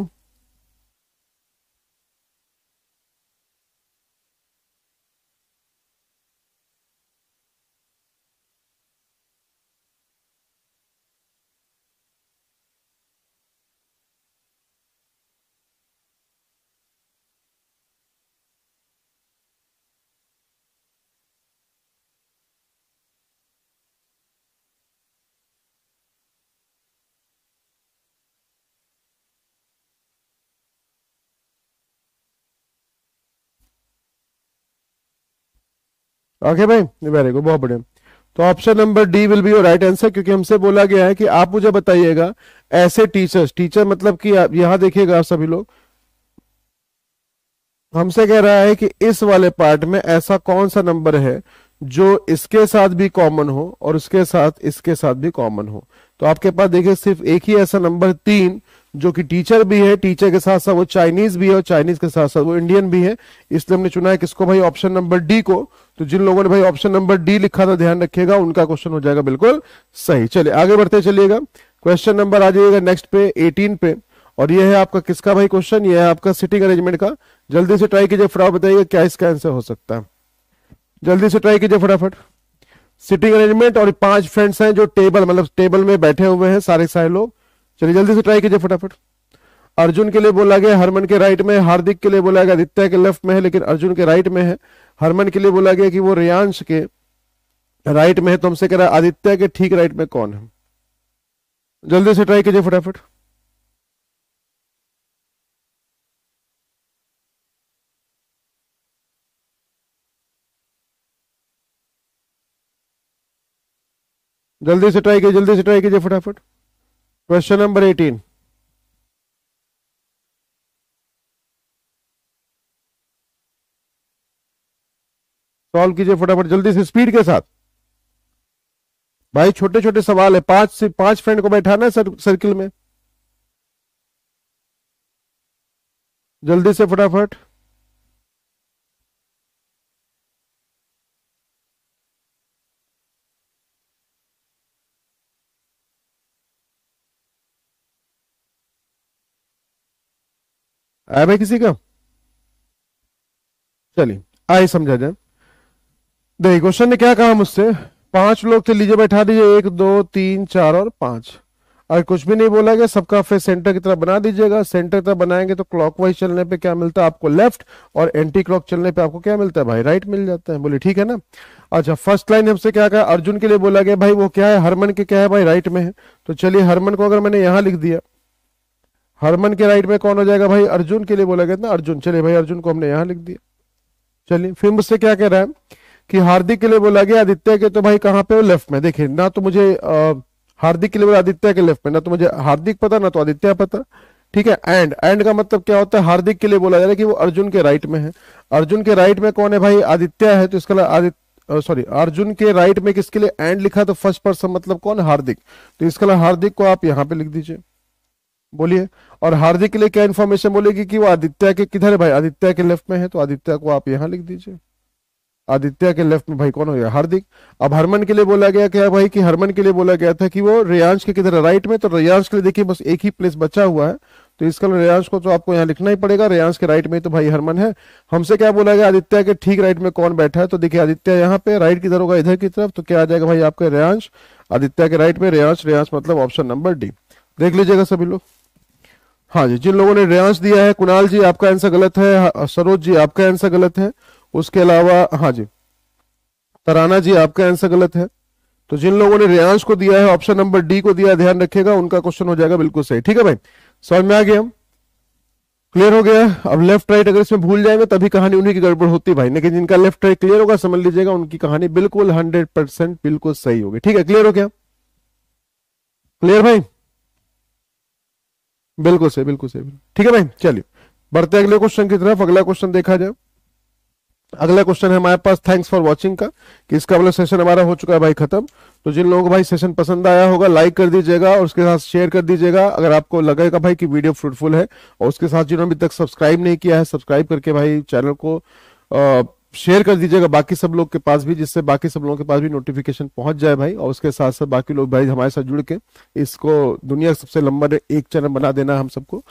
ओके भाई, वेरी गुड, बहुत बढ़िया। तो option number D will be your right answer, क्योंकि हमसे बोला गया है कि आप मुझे बताइएगा ऐसे टीचर्स, टीचर मतलब कि आप यहां देखिएगा, आप सभी लोग, हमसे कह रहा है कि इस वाले पार्ट में ऐसा कौन सा नंबर है जो इसके साथ भी कॉमन हो और इसके साथ भी कॉमन हो। तो आपके पास देखिए सिर्फ एक ही ऐसा नंबर 3 जो कि टीचर भी है, टीचर के साथ साथ वो चाइनीज भी है और चाइनीज के साथ साथ वो इंडियन भी है, इसलिए हमने चुना है किसको भाई, ऑप्शन नंबर डी को। तो जिन लोगों ने भाई ऑप्शन नंबर डी लिखा था ध्यान रखिएगा, उनका क्वेश्चन हो जाएगा बिल्कुल सही। चलिए आगे बढ़ते चलिएगा, क्वेश्चन नंबर आ जाइएगा नेक्स्ट पे 18 पे, और ये है आपका किसका भाई क्वेश्चन, ये है आपका सिटिंग अरेंजमेंट का। जल्दी से ट्राई कीजिए, फटाफट बताइए क्या इसका आंसर हो सकता है, जल्दी से ट्राई कीजिए फटाफट। सिटिंग अरेंजमेंट, और 5 फ्रेंड्स हैं जो टेबल मतलब टेबल में बैठे हुए हैं सारे सारे लोग। चलिए जल्दी से ट्राई कीजिए फटाफट। अर्जुन के लिए बोला गया हरमन के राइट में, हार्दिक के लिए बोला गया आदित्य के लेफ्ट में है लेकिन अर्जुन के राइट में है। हरमन के लिए बोला गया कि वो रियांश के राइट में है, तो हमसे कह रहा है आदित्य के ठीक राइट में कौन है। जल्दी से ट्राई कीजिए फटाफट। जल्दी से ट्राई कीजिए, जल्दी से ट्राई कीजिए फटाफट। क्वेश्चन नंबर 18, सॉल्व कीजिए फटाफट जल्दी से स्पीड के साथ। भाई छोटे छोटे सवाल है, 5 से 5 फ्रेंड को बैठाना है सर्किल में, जल्दी से फटाफट। आया भाई किसी का? चलिए आइए समझा जाए। देखिए क्वेश्चन ने क्या कहा मुझसे, 5 लोग थे, लीजिए बैठा दीजिए, 1 2 3 4 और 5। अगर कुछ भी नहीं बोला गया, सबका फेस सेंटर की तरफ बना दीजिएगा। सेंटर की तरफ बनाएंगे तो क्लॉकवाइज चलने पे क्या मिलता है आपको, लेफ्ट, और एंटी क्लॉक चलने पे आपको क्या मिलता है भाई, राइट मिल जाता है। बोले ठीक है ना। अच्छा फर्स्ट लाइन हमसे क्या कहा, अर्जुन के लिए बोला गया भाई वो क्या है, हरमन के क्या है भाई, राइट में है। तो चलिए हरमन को अगर मैंने यहां लिख दिया, हरमन के राइट में कौन हो जाएगा भाई, अर्जुन के लिए बोला गया ना अर्जुन, चलिए भाई अर्जुन को हमने यहां लिख दिया। चलिए फिर मुझसे क्या कह रहा है कि हार्दिक के लिए बोला गया आदित्य के, तो भाई कहां पे हो, लेफ्ट में। देखिए ना तो मुझे हार्दिक के लिए बोला आदित्य के लेफ्ट में, ना तो मुझे हार्दिक पता ना तो आदित्य पता। ठीक है, एंड का मतलब क्या होता है, हार्दिक के लिए बोला जा रहा है कि वो अर्जुन के राइट में है। अर्जुन के राइट में कौन है भाई, आदित्य है, तो इसका आदित्य सॉरी अर्जुन के राइट में किसके लिए एंड लिखा, तो फर्स्ट पर्सन मतलब कौन, हार्दिक, तो इसका हार्दिक को आप यहां पे लिख दीजिए। बोलिए, और हार्दिक के लिए क्या इन्फॉर्मेशन बोलेगी कि वो आदित्य के किधर है भाई, आदित्य के लेफ्ट में है, तो आदित्य को आप यहां लिख दीजिए। आदित्य के लेफ्ट में भाई कौन हो गया, हार्दिक। अब हरमन के लिए बोला गया क्या भाई, कि हरमन के लिए बोला गया था कि वो रियांश के किधर है, राइट में, तो रियांश के लिए देखिए बस एक ही प्लेस बचा हुआ है, तो इसका रियांश को तो आपको यहाँ लिखना ही पड़ेगा। रियांश के राइट में तो भाई हरमन है। हमसे क्या बोला गया, आदित्य के ठीक राइट में कौन बैठा है, तो देखिए आदित्य यहाँ पे, राइट किधर होगा, इधर की तरफ, तो क्या आ जाएगा भाई आपका रियांश। आदित्य के राइट में रियांश, रियांश मतलब ऑप्शन नंबर डी। देख लीजिएगा सभी लोग। हाँ जी, जिन लोगों ने रियांश दिया है, कुणाल जी आपका आंसर गलत है, सरोज जी आपका आंसर गलत है, उसके अलावा हाँ जी तराना जी आपका आंसर गलत है। तो जिन लोगों ने रियांश को दिया है, ऑप्शन नंबर डी को दिया है, ध्यान रखिएगा, उनका क्वेश्चन हो जाएगा बिल्कुल सही। ठीक है भाई, समझ में आ गया, हम क्लियर हो गया। अब लेफ्ट राइट अगर इसमें भूल जाएंगे तभी कहानी उन्हीं की गड़बड़ होती है भाई, लेकिन जिनका लेफ्ट राइट क्लियर होगा समझ लीजिएगा उनकी कहानी बिल्कुल 100% बिल्कुल सही होगी। ठीक है, क्लियर हो गया, क्लियर भाई, बिल्कुल सही, बिल्कुल सही। ठीक है भाई, चलिए बढ़ते अगले क्वेश्चन की तरफ। अगला क्वेश्चन देखा जाए, अगला क्वेश्चन है हमारे पास, थैंक्स फॉर वाचिंग का, कि इसका वाला सेशन हमारा हो चुका है भाई खत्म। तो जिन लोगों को भाई सेशन पसंद आया होगा लाइक कर दीजिएगा और उसके साथ शेयर कर दीजिएगा अगर आपको लगेगा भाई कि वीडियो फ्रूटफुल है, और उसके साथ जिन्होंने अभी तक सब्सक्राइब नहीं किया है, सब्सक्राइब करके भाई चैनल को शेयर कर दीजिएगा बाकी सब लोग के पास भी, जिससे बाकी सब लोगों के पास भी नोटिफिकेशन पहुंच जाए भाई, और उसके साथ साथ बाकी लोग भाई हमारे साथ जुड़ के इसको दुनिया का सबसे लंबा एक चैनल बना देना हम सबको।